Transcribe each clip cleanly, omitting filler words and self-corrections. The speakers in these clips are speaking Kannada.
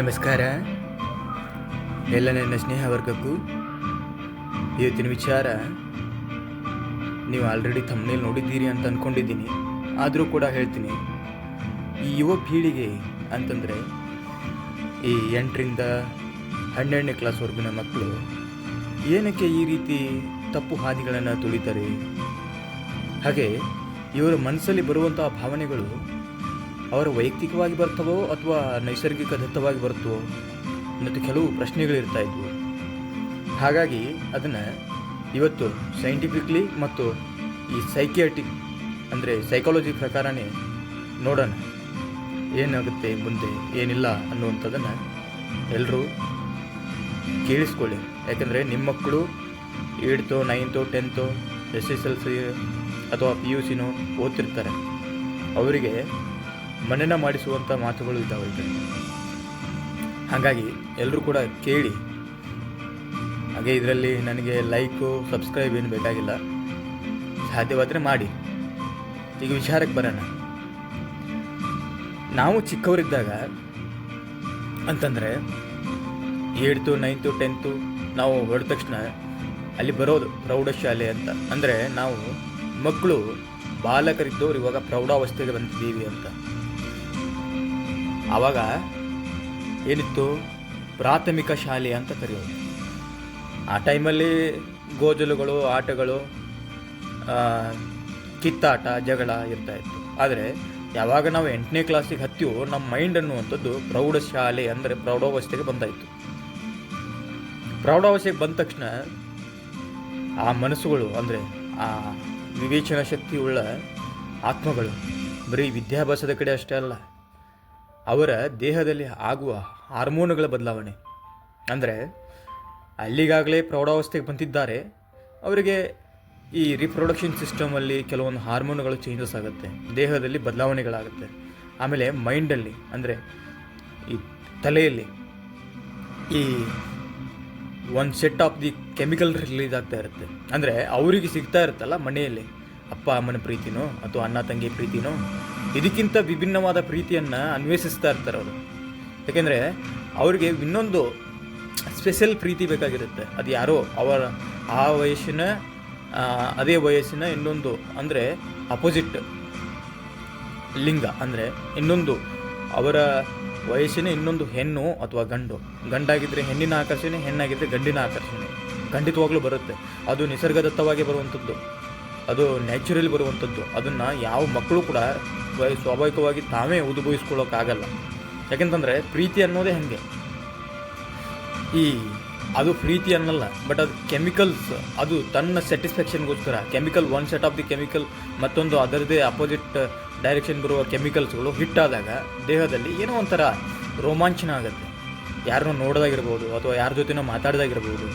ನಮಸ್ಕಾರ ಎಲ್ಲ ನನ್ನ ಸ್ನೇಹ ವರ್ಗಕ್ಕೂ. ಇವತ್ತಿನ ವಿಚಾರ ನೀವು ಆಲ್ರೆಡಿ ಥಂಬ್ನೇಲ್ ನೋಡಿದ್ದೀರಿ ಅಂತ ಅಂದ್ಕೊಂಡಿದ್ದೀನಿ, ಆದರೂ ಕೂಡ ಹೇಳ್ತೀನಿ. ಈ ಯುವ ಪೀಳಿಗೆ ಅಂತಂದರೆ ಈ 8ರಿಂದ 12ನೇ ಕ್ಲಾಸ್ವರೆಗಿನ ಮಕ್ಕಳು ಏನಕ್ಕೆ ಈ ರೀತಿ ತಪ್ಪು ಹಾದಿಗಳನ್ನು ತುಳಿತಾರೆ? ಹಾಗೆ ಇವರ ಮನಸ್ಸಲ್ಲಿ ಬರುವಂತಹ ಭಾವನೆಗಳು ಅವರ ವೈಯಕ್ತಿಕವಾಗಿ ಬರ್ತವೋ ಅಥವಾ ನೈಸರ್ಗಿಕ ದತ್ತವಾಗಿ ಬರುತ್ತವೋ ಮತ್ತು ಕೆಲವು ಪ್ರಶ್ನೆಗಳಿರ್ತಾ ಇದ್ವು. ಹಾಗಾಗಿ ಅದನ್ನು ಇವತ್ತು ಸೈಂಟಿಫಿಕ್ಲಿ ಮತ್ತು ಈ ಸೈಕಿಯಾಟ್ರಿಕ್ ಅಂದರೆ ಸೈಕಾಲಜಿ ಪ್ರಕಾರನೇ ನೋಡೋಣ, ಏನಾಗುತ್ತೆ ಮುಂದೆ ಏನಿಲ್ಲ ಅನ್ನುವಂಥದ್ದನ್ನು ಎಲ್ಲರೂ ಕೇಳಿಸ್ಕೊಳ್ಳಿ. ಯಾಕಂದರೆ ನಿಮ್ಮ ಮಕ್ಕಳು 8th 9th 10th SSLC ಅಥವಾ PUC ಓದ್ತಿರ್ತಾರೆ. ಅವರಿಗೆ ಮನನ ಮಾಡಿಸುವಂಥ ಮಾತುಗಳು ಇದ್ದಾವೆ ಇದರಲ್ಲಿ. ಹಾಗಾಗಿ ಎಲ್ಲರೂ ಕೂಡ ಕೇಳಿ. ಹಾಗೆ ಇದರಲ್ಲಿ ನನಗೆ ಲೈಕು ಸಬ್ಸ್ಕ್ರೈಬ್ ಏನು ಬೇಕಾಗಿಲ್ಲ, ಸಾಧ್ಯವಾದರೆ ಮಾಡಿ. ಈಗ ವಿಚಾರಕ್ಕೆ ಬರೋಣ. ನಾವು ಚಿಕ್ಕವರಿದ್ದಾಗ ಅಂತಂದರೆ 8th 9th 10th ನಾವು ಹೊರಟ ತಕ್ಷಣ ಅಲ್ಲಿ ಬರೋದು ಪ್ರೌಢಶಾಲೆ ಅಂತ. ಅಂದರೆ ನಾವು ಮಕ್ಕಳು ಬಾಲಕರಿದ್ದವ್ರು ಇವಾಗ ಪ್ರೌಢಾವಸ್ಥೆಗೆ ಬಂದಿದ್ದೀವಿ ಅಂತ. ಆವಾಗ ಏನಿತ್ತು, ಪ್ರಾಥಮಿಕ ಶಾಲೆ ಅಂತ ಕರೆಯೋದು. ಆ ಟೈಮಲ್ಲಿ ಗೋಜಲುಗಳು, ಆಟಗಳು, ಕಿತ್ತಾಟ, ಜಗಳ ಇರ್ತಾಯಿತ್ತು. ಆದರೆ ಯಾವಾಗ ನಾವು 8ನೇ ಕ್ಲಾಸಿಗೆ ಹತ್ತಿವೋ ನಮ್ಮ ಮೈಂಡ್ ಅನ್ನುವಂಥದ್ದು ಪ್ರೌಢಶಾಲೆ ಅಂದರೆ ಪ್ರೌಢಾವಸ್ಥೆಗೆ ಬಂದಾಯಿತು. ಪ್ರೌಢಾವಸ್ಥೆಗೆ ಬಂದ ತಕ್ಷಣ ಆ ಮನಸ್ಸುಗಳು ಅಂದರೆ ಆ ವಿವೇಚನಾ ಶಕ್ತಿ ಉಳ್ಳ ಆತ್ಮಗಳು ಬರೀ ವಿದ್ಯಾಭ್ಯಾಸದ ಕಡೆ ಅಷ್ಟೇ ಅಲ್ಲ, ಅವರ ದೇಹದಲ್ಲಿ ಆಗುವ ಹಾರ್ಮೋನುಗಳ ಬದಲಾವಣೆ. ಅಂದರೆ ಅಲ್ಲಿಗಾಗಲೇ ಪ್ರೌಢಾವಸ್ಥೆಗೆ ಬಂದಿದ್ದಾರೆ, ಅವರಿಗೆ ಈ ರಿಪ್ರೊಡಕ್ಷನ್ ಸಿಸ್ಟಮಲ್ಲಿ ಕೆಲವೊಂದು ಹಾರ್ಮೋನುಗಳು ಚೇಂಜಸ್ ಆಗುತ್ತೆ, ದೇಹದಲ್ಲಿ ಬದಲಾವಣೆಗಳಾಗುತ್ತೆ. ಆಮೇಲೆ ಮೈಂಡಲ್ಲಿ ಅಂದರೆ ಈ ತಲೆಯಲ್ಲಿ ಈ ಒಂದು set of the chemical release ಆಗ್ತಾ ಇರುತ್ತೆ. ಅಂದರೆ ಅವರಿಗೆ ಸಿಗ್ತಾ ಇರುತ್ತಲ್ಲ ಮನೆಯಲ್ಲಿ ಅಪ್ಪ ಅಮ್ಮನ ಪ್ರೀತಿನೋ ಅಥವಾ ಅಣ್ಣ ತಂಗಿ ಪ್ರೀತಿನೋ, ಇದಕ್ಕಿಂತ ವಿಭಿನ್ನವಾದ ಪ್ರೀತಿಯನ್ನು ಅನ್ವೇಷಿಸ್ತಾ ಇರ್ತಾರೆ ಅವರು. ಯಾಕೆಂದರೆ ಅವರಿಗೆ ಇನ್ನೊಂದು ಸ್ಪೆಷಲ್ ಪ್ರೀತಿ ಬೇಕಾಗಿರುತ್ತೆ. ಅದು ಯಾರೋ ಅವರ ಆ ವಯಸ್ಸಿನ ಅದೇ ವಯಸ್ಸಿನ ಇನ್ನೊಂದು ಅಂದರೆ ಅಪೋಸಿಟ್ ಲಿಂಗ, ಅಂದರೆ ಇನ್ನೊಂದು ಅವರ ವಯಸ್ಸಿನ ಇನ್ನೊಂದು ಹೆಣ್ಣು ಅಥವಾ ಗಂಡಾಗಿದ್ದರೆ ಹೆಣ್ಣಿನ ಆಕರ್ಷಣೆ, ಹೆಣ್ಣಾಗಿದ್ದರೆ ಗಂಡಿನ ಆಕರ್ಷಣೆ ಖಂಡಿತವಾಗ್ಲೂ ಬರುತ್ತೆ. ಅದು ನಿಸರ್ಗದತ್ತವಾಗಿ ಬರುವಂಥದ್ದು, ಅದು ನ್ಯಾಚುರಲಿ ಬರುವಂಥದ್ದು. ಅದನ್ನು ಯಾವ ಮಕ್ಕಳು ಕೂಡ ಸ್ವಾಭಾವಿಕವಾಗಿ ತಾವೇ ಉದ್ಭವಿಸ್ಕೊಳ್ಳೋಕ್ಕಾಗಲ್ಲ. ಯಾಕೆಂತಂದರೆ ಪ್ರೀತಿ ಅನ್ನೋದೇ ಹಾಗೆ, ಅದು ಪ್ರೀತಿ ಅನ್ನಲ್ಲ, ಬಟ್ ಅದು ಕೆಮಿಕಲ್ಸ್. ಅದು ತನ್ನ ಸ್ಯಾಟಿಸ್ಫ್ಯಾಕ್ಷನ್ಗೋಸ್ಕರ chemical, one set of the chemical ಮತ್ತೊಂದು ಅದರದೇ ಅಪೋಸಿಟ್ ಡೈರೆಕ್ಷನ್ ಬರುವ ಕೆಮಿಕಲ್ಸ್ಗಳು ಹಿಟ್ಟಾದಾಗ ದೇಹದಲ್ಲಿ ಏನೋ ಒಂಥರ ರೋಮಾಂಚನ ಆಗುತ್ತೆ. ಯಾರನ್ನೋ ನೋಡೋದಾಗಿರ್ಬೋದು ಅಥವಾ ಯಾರ ಜೊತೆನೋ ಮಾತಾಡೋದಾಗಿರ್ಬೋದು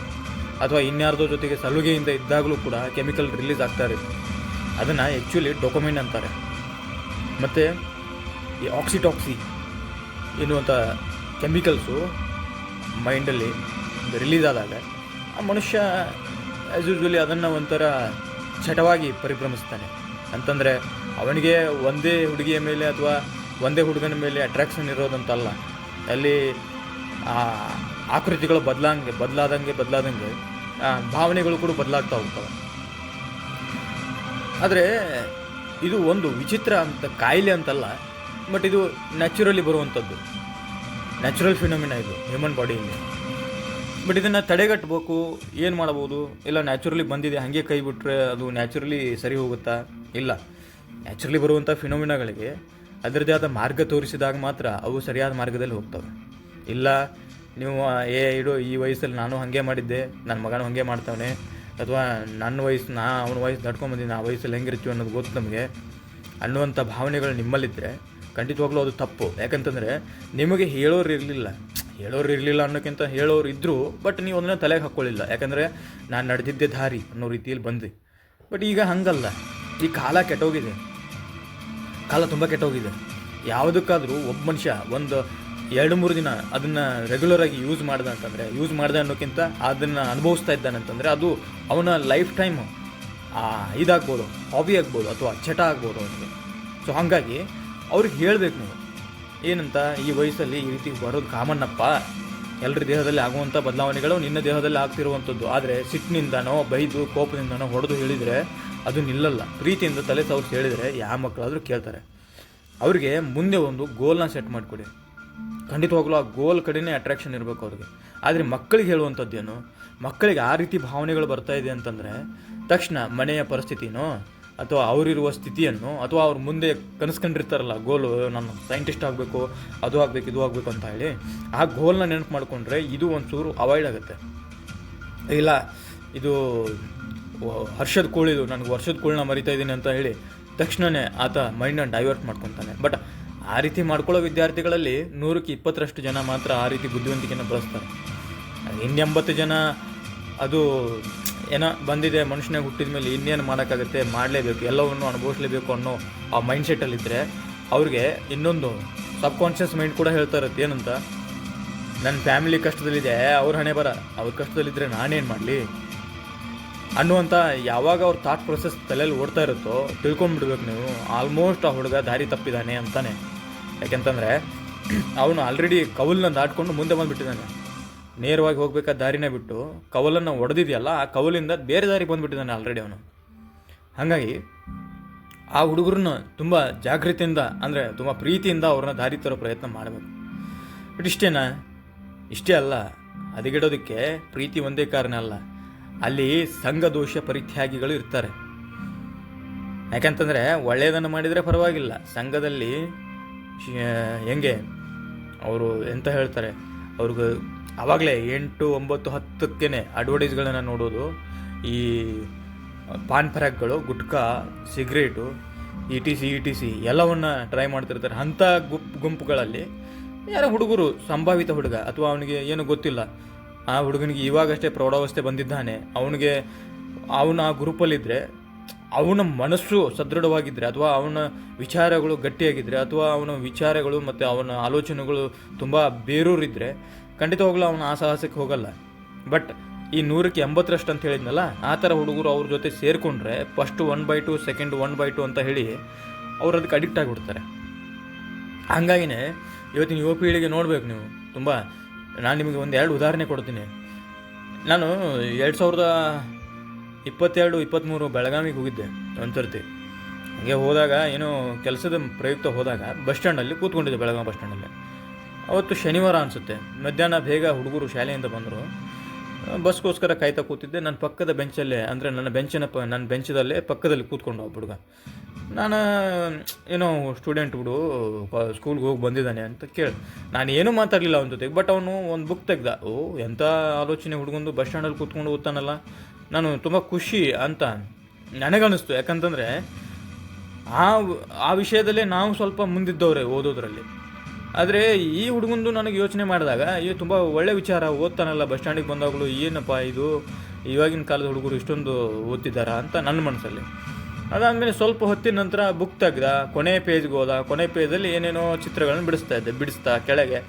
ಅಥವಾ ಇನ್ಯಾರ್ದೋ ಜೊತೆಗೆ ಸಲುಗೆಯಿಂದ ಇದ್ದಾಗಲೂ ಕೂಡ ಕೆಮಿಕಲ್ ರಿಲೀಸ್ ಆಗ್ತಾ ಇರುತ್ತೆ. ಅದನ್ನು ಆ್ಯಕ್ಚುಲಿ ಡೊಪಮೈನ್ ಅಂತಾರೆ. ಮತ್ತು ಈ ಆಕ್ಸಿಟಾಕ್ಸಿ ಎನ್ನುವಂಥ ಕೆಮಿಕಲ್ಸು ಮೈಂಡಲ್ಲಿ ರಿಲೀಸ್ ಆದಾಗ ಆ ಮನುಷ್ಯ ಆ್ಯಸ್ ಯೂಶ್ವಲಿ ಅದನ್ನು ಒಂಥರ ಚಟವಾಗಿ ಪರಿಭ್ರಮಿಸ್ತಾನೆ. ಅಂತಂದರೆ ಅವನಿಗೆ ಒಂದೇ ಹುಡುಗಿಯ ಮೇಲೆ ಅಥವಾ ಒಂದೇ ಹುಡುಗನ ಮೇಲೆ ಅಟ್ರಾಕ್ಷನ್ ಇರೋದಂತಲ್ಲ, ಅಲ್ಲಿ ಆಕೃತಿಗಳು ಬದಲಾದಂಗೆ ಭಾವನೆಗಳು ಕೂಡ ಬದಲಾಗ್ತಾ ಹೋಗ್ತವೆ. ಆದರೆ ಇದು ಒಂದು ವಿಚಿತ್ರ ಅಂತ ಕಾಯಿಲೆ ಅಂತಲ್ಲ, ಬಟ್ ಇದು ನ್ಯಾಚುರಲಿ ಬರುವಂಥದ್ದು, ನ್ಯಾಚುರಲ್ ಫಿನೋಮಿನಾ ಇದು ಹ್ಯೂಮನ್ ಬಾಡಿಯಲ್ಲಿ. ಬಟ್ ಇದನ್ನು ತಡೆಗಟ್ಟಬೇಕು, ಏನು ಮಾಡ್ಬೋದು? ಇಲ್ಲ ನ್ಯಾಚುರಲಿ ಬಂದಿದೆ ಹಾಗೆ ಕೈ ಬಿಟ್ಟರೆ ಅದು ನ್ಯಾಚುರಲಿ ಸರಿ ಹೋಗುತ್ತಾ? ಇಲ್ಲ, ನ್ಯಾಚುರಲಿ ಬರುವಂಥ ಫಿನೋಮಿನಾಗಳಿಗೆ ಅದರದ್ದೇ ಆದ ಮಾರ್ಗ ತೋರಿಸಿದಾಗ ಮಾತ್ರ ಅವು ಸರಿಯಾದ ಮಾರ್ಗದಲ್ಲಿ ಹೋಗ್ತವೆ. ಇಲ್ಲ ನೀವು ಇಡು ಈ ವಯಸ್ಸಲ್ಲಿ ನಾನು ಹಾಗೆ ಮಾಡಿದ್ದೆ, ನನ್ನ ಮಗನೂ ಹಾಗೆ ಮಾಡ್ತಾವನೆ, ಅಥವಾ ನನ್ನ ವಯಸ್ಸು ಅವನ ವಯಸ್ಸು ನಡ್ಕೊಂಬಂದಿನಿ, ಆ ವಯಸ್ಸಲ್ಲಿ ಹೆಂಗಿರ್ತೀವಿ ಅನ್ನೋದು ಗೊತ್ತು ನಮಗೆ ಅನ್ನುವಂಥ ಭಾವನೆಗಳು ನಿಮ್ಮಲ್ಲಿದ್ದರೆ ಖಂಡಿತವಾಗ್ಲೂ ಅದು ತಪ್ಪು. ಯಾಕಂತಂದರೆ ನಿಮಗೆ ಹೇಳೋರು ಇರಲಿಲ್ಲ ಅನ್ನೋಕ್ಕಿಂತ ಹೇಳೋರು ಇದ್ದರು, ಬಟ್ ನೀವು ಅದನ್ನು ತಲೆಗೆ ಹಾಕ್ಕೊಳ್ಳಿಲ್ಲ. ಯಾಕಂದರೆ ನಾನು ನಡೆದಿದ್ದೆ ದಾರಿ ಅನ್ನೋ ರೀತಿಯಲ್ಲಿ ಬಂದ್ವಿ. ಬಟ್ ಈಗ ಹಂಗಲ್ಲ, ಈ ಕಾಲ ಕೆಟ್ಟೋಗಿದೆ, ಕಾಲ ತುಂಬ ಕೆಟ್ಟೋಗಿದೆ. ಯಾವುದಕ್ಕಾದರೂ ಒಬ್ಬ ಮನುಷ್ಯ ಒಂದು 2-3 ದಿನ ಅದನ್ನು ರೆಗ್ಯುಲರಾಗಿ ಯೂಸ್ ಮಾಡ್ದೆ ಅನ್ನೋಕ್ಕಿಂತ ಅದನ್ನು ಅನುಭವಿಸ್ತಾ ಇದ್ದಾನಂತಂದರೆ ಅದು ಅವನ ಲೈಫ್ ಟೈಮು ಇದಾಗ್ಬೋದು, ಹಾಬಿ ಆಗ್ಬೋದು ಅಥವಾ ಚಟ ಆಗ್ಬೋದು ಅವನಿಗೆ. ಸೊ ಹಾಗಾಗಿ ಅವ್ರಿಗೆ ಹೇಳಬೇಕು ನೀವು, ಏನಂತ, ಈ ವಯಸ್ಸಲ್ಲಿ ಈ ರೀತಿ ಬರೋದು ಕಾಮನ್ನಪ್ಪ, ಎಲ್ಲರ ದೇಹದಲ್ಲಿ ಆಗುವಂಥ ಬದಲಾವಣೆಗಳು ನಿನ್ನ ದೇಹದಲ್ಲಿ ಆಗ್ತಿರುವಂಥದ್ದು. ಆದರೆ ಸಿಟ್ಟಿನಿಂದನೋ ಬೈದು ಕೋಪದಿಂದನೋ ಹೊಡೆದು ಹೇಳಿದರೆ ಅದು ನಿಲ್ಲಲ್ಲ. ಪ್ರೀತಿಯಿಂದ ತಲೆ ಸವರ್ಸಿ ಹೇಳಿದರೆ ಯಾವ ಮಕ್ಕಳಾದರೂ ಕೇಳ್ತಾರೆ. ಅವ್ರಿಗೆ ಮುಂದೆ ಒಂದು ಗೋಲ್ನ ಸೆಟ್ ಮಾಡಿಕೊಡಿ. ಖಂಡಿತವಾಗ್ಲೂ ಆ ಗೋಲ್ ಕಡೆನೇ ಅಟ್ರಾಕ್ಷನ್ ಇರಬೇಕು ಅವ್ರಿಗೆ. ಆದರೆ ಮಕ್ಕಳಿಗೆ ಹೇಳುವಂಥದ್ದೇನು, ಮಕ್ಕಳಿಗೆ ಆ ರೀತಿ ಭಾವನೆಗಳು ಬರ್ತಾ ಇದೆ ಅಂತಂದರೆ ತಕ್ಷಣ ಮನೆಯ ಪರಿಸ್ಥಿತಿನೋ ಅಥವಾ ಅವರಿರುವ ಸ್ಥಿತಿಯನ್ನು ಅಥವಾ ಅವ್ರು ಮುಂದೆ ಕನಸ್ಕೊಂಡಿರ್ತಾರಲ್ಲ ಗೋಲು, ನಾನು ಸೈಂಟಿಸ್ಟ್ ಆಗಬೇಕು, ಅದು ಆಗಬೇಕು, ಇದು ಆಗಬೇಕು ಅಂತ ಹೇಳಿ, ಆ ಗೋಲ್ನ ನೆನಪು ಮಾಡಿಕೊಂಡ್ರೆ ಇದು ಒಂಚೂರು ಅವಾಯ್ಡ್ ಆಗುತ್ತೆ. ಇಲ್ಲ ಇದು ಹರ್ಷದ ಕೋಳಿದು, ನನಗೆ ವರ್ಷದ ಕೋಳನ್ನ ಮರಿತಾ ಇದ್ದೀನಿ ಅಂತ ಹೇಳಿ ತಕ್ಷಣವೇ ಆತ ಮೈಂಡನ್ನು ಡೈವರ್ಟ್ ಮಾಡ್ಕೊತಾನೆ. ಬಟ್ ಆ ರೀತಿ ಮಾಡ್ಕೊಳ್ಳೋ ವಿದ್ಯಾರ್ಥಿಗಳಲ್ಲಿ 100ಕ್ಕೆ 20ರಷ್ಟು ಜನ ಮಾತ್ರ ಆ ರೀತಿ ಬುದ್ಧಿವಂತಿಕೆಯನ್ನು ಬಳಸ್ತಾರೆ. ಇನ್ನು 80 ಜನ ಅದು ಏನೋ ಬಂದಿದೆ, ಮನುಷ್ಯನಾಗ ಹುಟ್ಟಿದ ಮೇಲೆ ಇನ್ನೇನು ಮಾಡೋಕ್ಕಾಗುತ್ತೆ, ಮಾಡಲೇಬೇಕು, ಎಲ್ಲವನ್ನು ಅನುಭವಿಸ್ಲೇಬೇಕು ಅನ್ನೋ ಆ ಮೈಂಡ್ಸೆಟ್ಟಲ್ಲಿದ್ದರೆ ಅವ್ರಿಗೆ ಇನ್ನೊಂದು ಸಬ್ ಕಾನ್ಷಿಯಸ್ ಮೈಂಡ್ ಕೂಡ ಹೇಳ್ತಾ ಇರುತ್ತೆ ಏನಂತ, ನನ್ನ ಫ್ಯಾಮಿಲಿ ಕಷ್ಟದಲ್ಲಿದೆ, ಅವ್ರ ಹಣೆ ಬರ, ಅವ್ರ ಕಷ್ಟದಲ್ಲಿದ್ದರೆ ನಾನೇನು ಮಾಡಲಿ ಅನ್ನುವಂಥ ಯಾವಾಗ ಅವ್ರ ಥಾಟ್ ಪ್ರೊಸೆಸ್ ತಲೆಯಲ್ಲಿ ಓಡ್ತಾ ಇರುತ್ತೋ ತಿಳ್ಕೊಂಡ್ಬಿಡ್ಬೇಕು ನೀವು, ಆಲ್ಮೋಸ್ಟ್ ಆ ಹುಡುಗ ದಾರಿ ತಪ್ಪಿದ್ದಾನೆ ಅಂತಾನೆ. ಯಾಕೆಂತಂದರೆ ಅವನು ಆಲ್ರೆಡಿ ಕವಲನ್ನ ದಾಟ್ಕೊಂಡು ಮುಂದೆ ಬಂದುಬಿಟ್ಟಿದ್ದಾನೆ. ನೇರವಾಗಿ ಹೋಗ್ಬೇಕಾದ ದಾರಿನೇ ಬಿಟ್ಟು ಕವಲನ್ನು ಹೊಡೆದಿದೆಯಲ್ಲ, ಆ ಕವಲಿಂದ ಬೇರೆ ದಾರಿಗೆ ಬಂದುಬಿಟ್ಟಿದ್ದಾನೆ ಆಲ್ರೆಡಿ ಅವನು. ಹಾಗಾಗಿ ಆ ಹುಡುಗರನ್ನ ತುಂಬ ಜಾಗೃತಿಯಿಂದ, ಅಂದರೆ ತುಂಬ ಪ್ರೀತಿಯಿಂದ ಅವ್ರನ್ನ ದಾರಿ ತರೋ ಪ್ರಯತ್ನ ಮಾಡಬೇಕು. ಬಟ್ ಇಷ್ಟೇ ಅಲ್ಲ, ಹದಗೆಡೋದಕ್ಕೆ ಪ್ರೀತಿ ಒಂದೇ ಕಾರಣ ಅಲ್ಲ, ಅಲ್ಲಿ ಸಂಘದೋಷ ಪರಿತ್ಯಾಗಿಗಳು ಇರ್ತಾರೆ. ಯಾಕಂತಂದರೆ ಒಳ್ಳೆಯದನ್ನು ಮಾಡಿದರೆ ಪರವಾಗಿಲ್ಲ, ಸಂಘದಲ್ಲಿ ಹೆಂಗೆ ಅವರು ಎಂತ ಹೇಳ್ತಾರೆ, ಅವ್ರಿಗೆ ಆವಾಗಲೇ 8, 9, 10ಕ್ಕೇ ಅಡ್ವರ್ಟೈಸ್ಗಳನ್ನ ನೋಡೋದು, ಈ ಪಾನ್ ಪರಾಗ್ಗಳು, gutka, cigarette, I T C ಎಲ್ಲವನ್ನ ಟ್ರೈ ಮಾಡ್ತಿರ್ತಾರೆ. ಅಂಥ ಗುಂಪುಗಳಲ್ಲಿ ಯಾರೋ ಹುಡುಗರು, ಸಂಭಾವಿತ ಹುಡುಗ ಅಥವಾ ಅವನಿಗೆ ಏನು ಗೊತ್ತಿಲ್ಲ, ಆ ಹುಡುಗನಿಗೆ ಇವಾಗಷ್ಟೇ ಪ್ರೌಢಾವಸ್ಥೆ ಬಂದಿದ್ದಾನೆ, ಅವನು ಆ ಗ್ರೂಪಲ್ಲಿದ್ದರೆ, ಅವನ ಮನಸ್ಸು ಸದೃಢವಾಗಿದ್ದರೆ ಅಥವಾ ಅವನ ವಿಚಾರಗಳು ಗಟ್ಟಿಯಾಗಿದ್ದರೆ ಅಥವಾ ಅವನ ವಿಚಾರಗಳು ಮತ್ತು ಅವನ ಆಲೋಚನೆಗಳು ತುಂಬ ಬೇರೂರಿದ್ದರೆ ಖಂಡಿತವಾಗ್ಲೂ ಅವನು ಆ ಸಾಹಸಕ್ಕೆ ಹೋಗಲ್ಲ. ಬಟ್ ಈ 100ಕ್ಕೆ 80ರಷ್ಟು ಅಂತ ಹೇಳಿದ್ನಲ್ಲ, ಆ ಥರ ಹುಡುಗರು ಅವ್ರ ಜೊತೆ ಸೇರಿಕೊಂಡ್ರೆ ಫಸ್ಟ್ 1/2 ಸೆಕೆಂಡ್ 1/2 ಅಂತ ಹೇಳಿ ಅವ್ರು ಅದಕ್ಕೆ ಅಡಿಕ್ಟ್ ಆಗಿಬಿಡ್ತಾರೆ. ಹಂಗಾಗಿನೇ ಇವತ್ತಿನ ಯುವ ಪೀಳಿಗೆ ನೋಡಬೇಕು ನೀವು. ತುಂಬ ನಾನು ನಿಮಗೆ 1-2 ಉದಾಹರಣೆ ಕೊಡ್ತೀನಿ. ನಾನು 2022-23 ಬೆಳಗಾವಿಗೆ ಹೋಗಿದ್ದೆ ಒಂದು ಸರ್ತಿ. ಹಾಗೆ ಹೋದಾಗ ಏನೋ ಕೆಲಸದ ಪ್ರಯುಕ್ತ ಹೋದಾಗ ಬಸ್ ಸ್ಟ್ಯಾಂಡಲ್ಲಿ ಕೂತ್ಕೊಂಡಿದ್ದೆ, ಬೆಳಗಾವಿ ಬಸ್ ಸ್ಟ್ಯಾಂಡಲ್ಲಿ. ಅವತ್ತು ಶನಿವಾರ ಅನಿಸುತ್ತೆ, ಮಧ್ಯಾಹ್ನ ಬೇಗ ಹುಡುಗರು ಶಾಲೆಯಿಂದ ಬಂದರು. ಬಸ್ಗೋಸ್ಕರ ಕಾಯ್ತಾ ಕೂತಿದ್ದೆ. ನನ್ನ ಪಕ್ಕದ ಬೆಂಚಲ್ಲೇ, ಅಂದರೆ ನನ್ನ ಬೆಂಚದಲ್ಲೇ ಪಕ್ಕದಲ್ಲಿ ಕೂತ್ಕೊಂಡು ಒಬ್ಬ ಹುಡುಗ. ನಾನು ಏನೋ ಸ್ಟೂಡೆಂಟ್ ಹುಡು ಸ್ಕೂಲ್ಗೆ ಹೋಗಿ ಬಂದಿದ್ದಾನೆ ಅಂತ ನಾನು ಏನೂ ಮಾತಾಡಲಿಲ್ಲ ಅವನ ಜೊತೆಗೆ. ಬಟ್ ಅವನು ಒಂದು ಬುಕ್ ತೆಗ್ದ. ಎಂಥ ಆಲೋಚನೆ ಹುಡುಗಂದು, ಬಸ್ ಸ್ಟ್ಯಾಂಡಲ್ಲಿ ಕೂತ್ಕೊಂಡು ಓದ್ತಾನಲ್ಲ. ನಾನು ತುಂಬ ಖುಷಿ ಅಂತ ನನಗನ್ನಿಸ್ತು. ಯಾಕಂತಂದರೆ ಆ ವಿಷಯದಲ್ಲೇ ನಾವು ಸ್ವಲ್ಪ ಮುಂದಿದ್ದವ್ರೆ ಓದೋದ್ರಲ್ಲಿ. ಆದರೆ ಈ ಹುಡುಗಂದು ನನಗೆ ಯೋಚನೆ ಮಾಡಿದಾಗ ತುಂಬ ಒಳ್ಳೆ ವಿಚಾರ, ಓದ್ತಾನಲ್ಲ ಬಸ್ ಸ್ಟ್ಯಾಂಡಿಗೆ ಬಂದಾಗಲೂ, ಏನಪ್ಪ ಇದು ಇವಾಗಿನ ಕಾಲದ ಹುಡುಗರು ಇಷ್ಟೊಂದು ಓದ್ತಿದ್ದಾರಾ ಅಂತ ನನ್ನ ಮನಸ್ಸಲ್ಲಿ. ಅದಾದಮೇಲೆ ಸ್ವಲ್ಪ ಹೊತ್ತಿನ ನಂತರ ಬುಕ್ ತೆಗ್ದ, ಕೊನೆ ಪೇಜ್ಗೆ ಹೋದ. ಕೊನೆ ಪೇಜಲ್ಲಿ ಏನೇನೋ ಚಿತ್ರಗಳನ್ನ ಬಿಡಿಸ್ತಾ ಕೆಳಗೆ.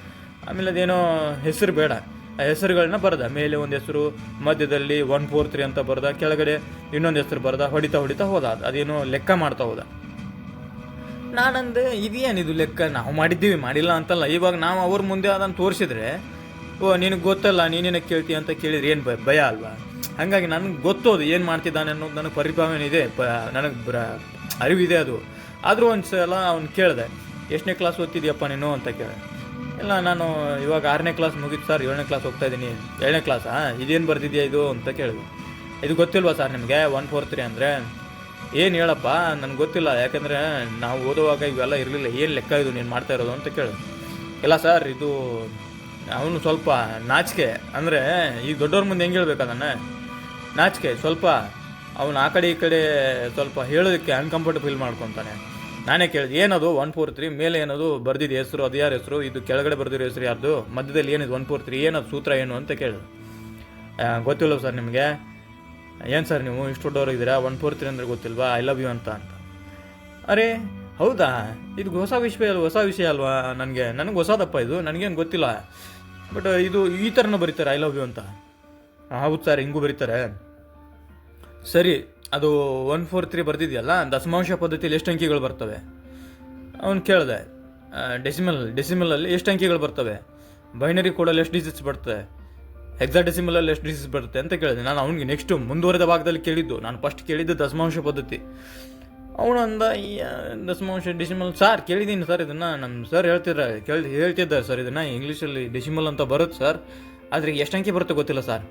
ಆಮೇಲೆ ಅದೇನೋ ಹೆಸರು ಬೇಡ, ಆ ಹೆಸರುಗಳನ್ನ ಬರೆದ. ಮೇಲೆ ಒಂದು ಹೆಸರು, ಮಧ್ಯದಲ್ಲಿ 143 ಅಂತ ಬರೆದ, ಕೆಳಗಡೆ ಇನ್ನೊಂದು ಹೆಸರು ಬರೆದ. ಹೊಡಿತಾ ಹೋದ. ಅದೇನೋ ಲೆಕ್ಕ ಮಾಡ್ತಾ ಹೋದ. ನಾನಂದೆ, ಇದೇನಿದು ಲೆಕ್ಕ, ನಾವು ಮಾಡಿಲ್ಲ ಅಂತಲ್ಲ. ಇವಾಗ ನಾವು ಅವ್ರ ಮುಂದೆ ಅದನ್ನು ತೋರಿಸಿದ್ರೆ, ನಿನಗೆ ಗೊತ್ತಲ್ಲ, ನೀನೇನ ಕೇಳ್ತೀಯ ಅಂತ ಕೇಳಿದ್ರೆ ಏನು ಭಯ ಅಲ್ವಾ? ಹಾಗಾಗಿ ನನಗೆ ಗೊತ್ತೋದು ಏನು ಮಾಡ್ತಿದ್ದಾನೆ ಅನ್ನೋದು ನನಗೆ ಪರಿಭಾವನೆ ಇದೆ, ನನಗೆ ಅರಿವಿದೆ ಅದು. ಆದರೂ ಒಂದು ಸಲ ಅವ್ನು ಕೇಳಿದೆ, ಎಷ್ಟನೇ ಕ್ಲಾಸ್ ಓದ್ತಿದ್ಯಪ್ಪ ನೀನು ಅಂತ ಕೇಳಿದೆ. ಇಲ್ಲ, ನಾನು ಇವಾಗ 6ನೇ ಕ್ಲಾಸ್ ಮುಗಿತು ಸರ್, 7ನೇ ಕ್ಲಾಸ್ ಹೋಗ್ತಾ ಇದ್ದೀನಿ. 7ನೇ ಕ್ಲಾಸಾ? ಇದೇನು ಬರ್ತಿದ್ಯಾ ಇದು ಅಂತ ಕೇಳಿದೆ. ಇದು ಗೊತ್ತಿಲ್ವಾ ಸರ್ ನಿಮಗೆ 143 ಅಂದರೆ? ಏನು ಹೇಳಪ್ಪ, ನನಗೆ ಗೊತ್ತಿಲ್ಲ, ಯಾಕಂದರೆ ನಾವು ಓದುವಾಗ ಇವೆಲ್ಲ ಇರಲಿಲ್ಲ, ಏನು ಲೆಕ್ಕ ಇದು ನೀನು ಮಾಡ್ತಾ ಇರೋದು ಅಂತ ಕೇಳಿದೆ. ಇಲ್ಲ ಸರ್, ಇದು ಅವನು ಸ್ವಲ್ಪ ನಾಚಿಕೆ, ಅಂದರೆ ಈಗ ದೊಡ್ಡವ್ರ ಮುಂದೆ ಹೆಂಗೆ ಹೇಳ್ಬೇಕು ಅದನ್ನು, ನಾಚಿಕೆ ಸ್ವಲ್ಪ. ಅವನು ಆ ಕಡೆ ಈ ಕಡೆ ಸ್ವಲ್ಪ ಹೇಳೋದಕ್ಕೆ ಅನ್ಕಂಫರ್ಟಬಲ್ ಫೀಲ್ ಮಾಡ್ಕೊತಾನೆ. ನಾನೇ ಕೇಳಿದೆ, ಏನದು 143 ಮೇಲೆ ಏನದು ಬರ್ದಿದ್ದು ಹೆಸರು, ಅದು ಯಾರ ಹೆಸರು, ಇದು ಕೆಳಗಡೆ ಬರ್ದಿರೋ ಹೆಸರು ಯಾರ್ದು, ಮಧ್ಯದಲ್ಲಿ ಏನಿದು 143 ಏನದು ಸೂತ್ರ ಏನು ಅಂತ ಕೇಳಿದೆ. ಗೊತ್ತಿಲ್ಲ ಸರ್ ನಿಮಗೆ? ಏನು ಸರ್ ನೀವು ಇಷ್ಟು ದೊಡ್ಡವರು ಇದ್ದೀರಾ, 143 ಅಂದರೆ ಗೊತ್ತಿಲ್ವಾ, ಐ ಲವ್ ಯು ಅಂತ. ಅರೆ ಹೌದಾ, ಇದು ಹೊಸ ವಿಷಯ ಅಲ್ವಾ, ನನಗೆ ಹೊಸದಪ್ಪ ಇದು, ನನಗೇನು ಗೊತ್ತಿಲ್ಲ. ಬಟ್ ಇದು ಈ ಥರನೂ ಬರೀತಾರೆ ಐ ಲವ್ ಯು ಅಂತ? ಹೌದು ಸರ್, ಹಿಂಗೂ ಬರೀತಾರೆ. ಸರಿ, ಅದು 143 ಬರ್ದಿದೆಯಲ್ಲ, ದಶಮಾಂಶ ಪದ್ಧತಿಯಲ್ಲಿ ಎಷ್ಟು ಅಂಕಿಗಳು ಬರ್ತವೆ? ಅವನು ಕೇಳಿದೆ. ಡೆಸಿಮಲಲ್ಲಿ ಎಷ್ಟು ಅಂಕಿಗಳು ಬರ್ತವೆ, ಬೈನರಿ ಕೋಡಲ್ಲಿ ಎಷ್ಟು ಡಿಜಿಟ್ಸ್ ಬರ್ತವೆ, ಹೆಕ್ಸಾಡೆಸಿಮಲಲ್ಲಿ ಎಷ್ಟು ಡಿಜಿಟ್ಸ್ ಬರುತ್ತೆ ಅಂತ ಕೇಳಿದೆ ನಾನು ಅವನಿಗೆ. ನೆಕ್ಸ್ಟು ಮುಂದುವರೆದ ಭಾಗದಲ್ಲಿ ಕೇಳಿದ್ದು, ನಾನು ಫಸ್ಟ್ ಕೇಳಿದ್ದು ದಶಮಾಂಶ ಪದ್ಧತಿ. ಅವನು ಅಂದ ಈ ದಶಮಾಂಶ ಡೆಸಿಮಲ್ ಸರ್ ಕೇಳಿದ್ದೀನಿ ಸರ್, ಇದನ್ನು ನಮ್ಮ ಸರ್ ಹೇಳ್ತಿದ್ದಾರೆ ಸರ್, ಇದನ್ನು ಇಂಗ್ಲೀಷಲ್ಲಿ ಡೆಸಿಮಲ್ ಅಂತ ಬರುತ್ತೆ ಸರ್, ಆದರೆ ಎಷ್ಟು ಅಂಕಿ ಬರುತ್ತೆ ಗೊತ್ತಿಲ್ಲ ಸರ್.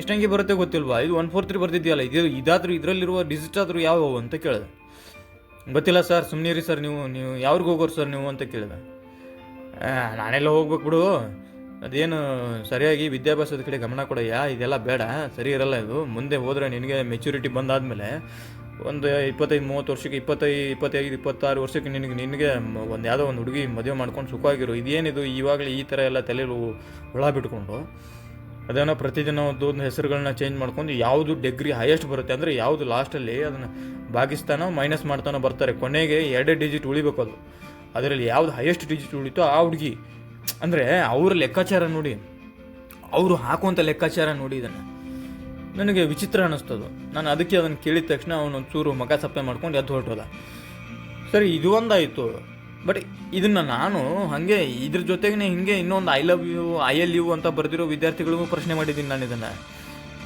ಎಷ್ಟು ಅಂಕಿ ಬರುತ್ತೆ ಗೊತ್ತಿಲ್ವಾ, ಇದು 143 ಬರ್ತಿದೆಯಲ್ಲ, ಇದಾದರೂ ಇದರಲ್ಲಿರುವ ಡಿಜಿಟ್ ಆದರೂ ಯಾವುವು ಅಂತ ಕೇಳಿದೆ. ಗೊತ್ತಿಲ್ಲ ಸರ್, ಸುಮ್ಮನಿರಿ ಸರ್, ನೀವು ಯಾವ್ರಿಗೆ ಹೋಗೋರು ಸರ್ ನೀವು ಅಂತ ಕೇಳಿದೆ. ನಾನೆಲ್ಲ ಹೋಗ್ಬೇಕು ಬಿಡು, ಅದೇನು ಸರಿಯಾಗಿ ವಿದ್ಯಾಭ್ಯಾಸದ ಕಡೆ ಗಮನ ಕೊಡಯ್ಯ, ಇದೆಲ್ಲ ಬೇಡ, ಸರಿ ಇರಲ್ಲ ಇದು. ಮುಂದೆ ಹೋದರೆ ನಿನಗೆ ಮೆಚುರಿಟಿ ಬಂದಾದಮೇಲೆ ಒಂದು 25-30 ವರ್ಷಕ್ಕೆ 25-26 ವರ್ಷಕ್ಕೆ ನಿನಗೆ ಒಂದು ಯಾವುದೋ ಒಂದು ಹುಡುಗಿ ಮದುವೆ ಮಾಡ್ಕೊಂಡು ಸುಖವಾಗಿರು. ಇದೇನಿದು ಇವಾಗಲೇ ಈ ಥರ ಎಲ್ಲ ತಲೆಯಲ್ಲಿ ಹುಳ ಬಿಟ್ಕೊಂಡು ಅದೇನೋ ಪ್ರತಿದಿನ ಒಂದು ಹೆಸರುಗಳನ್ನ ಚೇಂಜ್ ಮಾಡ್ಕೊಂಡು ಯಾವುದು ಡಿಗ್ರಿ ಹೈಯೆಸ್ಟ್ ಬರುತ್ತೆ ಅಂದರೆ ಯಾವುದು ಲಾಸ್ಟಲ್ಲಿ ಅದನ್ನು ಭಾಗಿಸ್ತಾನೋ ಮೈನಸ್ ಮಾಡ್ತಾನೋ ಬರ್ತಾರೆ, ಕೊನೆಗೆ 2 ಡಿಜಿಟ್ ಉಳಿಬೇಕು ಅದು. ಅದರಲ್ಲಿ ಯಾವುದು ಹೈಯೆಸ್ಟ್ ಡಿಜಿಟ್ ಉಳಿತೋ ಆ ಹುಡುಗಿ. ಅಂದರೆ ಅವ್ರ ಲೆಕ್ಕಾಚಾರ ನೋಡಿ, ಅವರು ಹಾಕುವಂಥ ಲೆಕ್ಕಾಚಾರ ನೋಡಿ, ಇದನ್ನು ನನಗೆ ವಿಚಿತ್ರ ಅನ್ನಿಸ್ತದು. ನಾನು ಅದಕ್ಕೆ ಅದನ್ನು ಕೇಳಿದ ತಕ್ಷಣ ಅವನೊಂದು ಚೂರು ಮಗ ಸಪ್ಪೆ ಮಾಡ್ಕೊಂಡು ಎದ್ದು ಹೊರಟೋದ. ಸರಿ, ಇದು ಒಂದಾಯಿತು. ಬಟ್ ಇದನ್ನು ನಾನು ಹಾಗೆ ಇದ್ರ ಜೊತೆಗೆ ಹಿಂಗೆ ಇನ್ನೊಂದು ಐ ಲವ್ ಯು ILU ಅಂತ ಬರೆದಿರೋ ವಿದ್ಯಾರ್ಥಿಗಳಿಗೂ ಪ್ರಶ್ನೆ ಮಾಡಿದ್ದೀನಿ ನಾನು. ಇದನ್ನು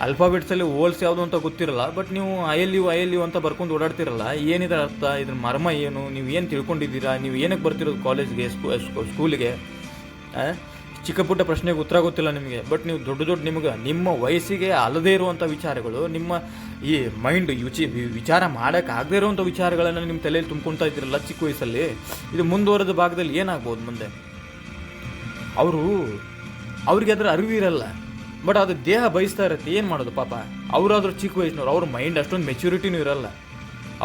ಆಲ್ಫಾಬೆಟ್ಸಲ್ಲಿ ಓಲ್ಸ್ ಯಾವುದು ಅಂತ ಗೊತ್ತಿರಲ್ಲ, ಬಟ್ ನೀವು ILU ಅಂತ ಬರ್ಕೊಂಡು ಓಡಾಡ್ತಿರಲ್ಲ, ಏನಿದೆ ಅರ್ಥ, ಇದ್ರ ಮರ್ಮ ಏನು, ನೀವು ಏನು ತಿಳ್ಕೊಂಡಿದ್ದೀರಾ, ನೀವು ಏನಕ್ಕೆ ಬರ್ತಿರೋದು ಕಾಲೇಜ್ಗೆ ಸ್ಕೂಲಿಗೆ? ಚಿಕ್ಕ ಪುಟ್ಟ ಪ್ರಶ್ನೆಗೆ ಉತ್ತರ ಗೊತ್ತಿಲ್ಲ ನಿಮಗೆ, ಬಟ್ ನೀವು ದೊಡ್ಡ ನಿಮಗೆ ನಿಮ್ಮ ವಯಸ್ಸಿಗೆ ಅಲ್ಲದೇ ಇರುವಂಥ ವಿಚಾರಗಳು, ನಿಮ್ಮ ಈ ಮೈಂಡ್ ವಿಚಾರ ಮಾಡೋಕ್ಕಾಗದೇ ಇರುವಂಥ ವಿಚಾರಗಳನ್ನು ನಿಮ್ಮ ತಲೆಯಲ್ಲಿ ತುಂಬ್ಕೊಳ್ತಾ ಇದ್ದೀರಲ್ಲ ಚಿಕ್ಕ ವಯಸ್ಸಲ್ಲಿ. ಇದು ಮುಂದುವರೆದ ಭಾಗದಲ್ಲಿ ಏನಾಗ್ಬೋದು ಮುಂದೆ? ಅವ್ರಿಗೆ ಅದರ ಅರಿವು ಇರಲ್ಲ, ಬಟ್ ಅದು ದೇಹ ಬಯಸ್ತಾ ಇರುತ್ತೆ. ಏನು ಮಾಡೋದು ಪಾಪ, ಅವರಾದ್ರೂ ಚಿಕ್ಕ ವಯಸ್ಸಿನವ್ರು, ಅವ್ರ ಮೈಂಡ್ ಅಷ್ಟೊಂದು ಮೆಚ್ಯೂರಿಟಿನೂ ಇರಲ್ಲ,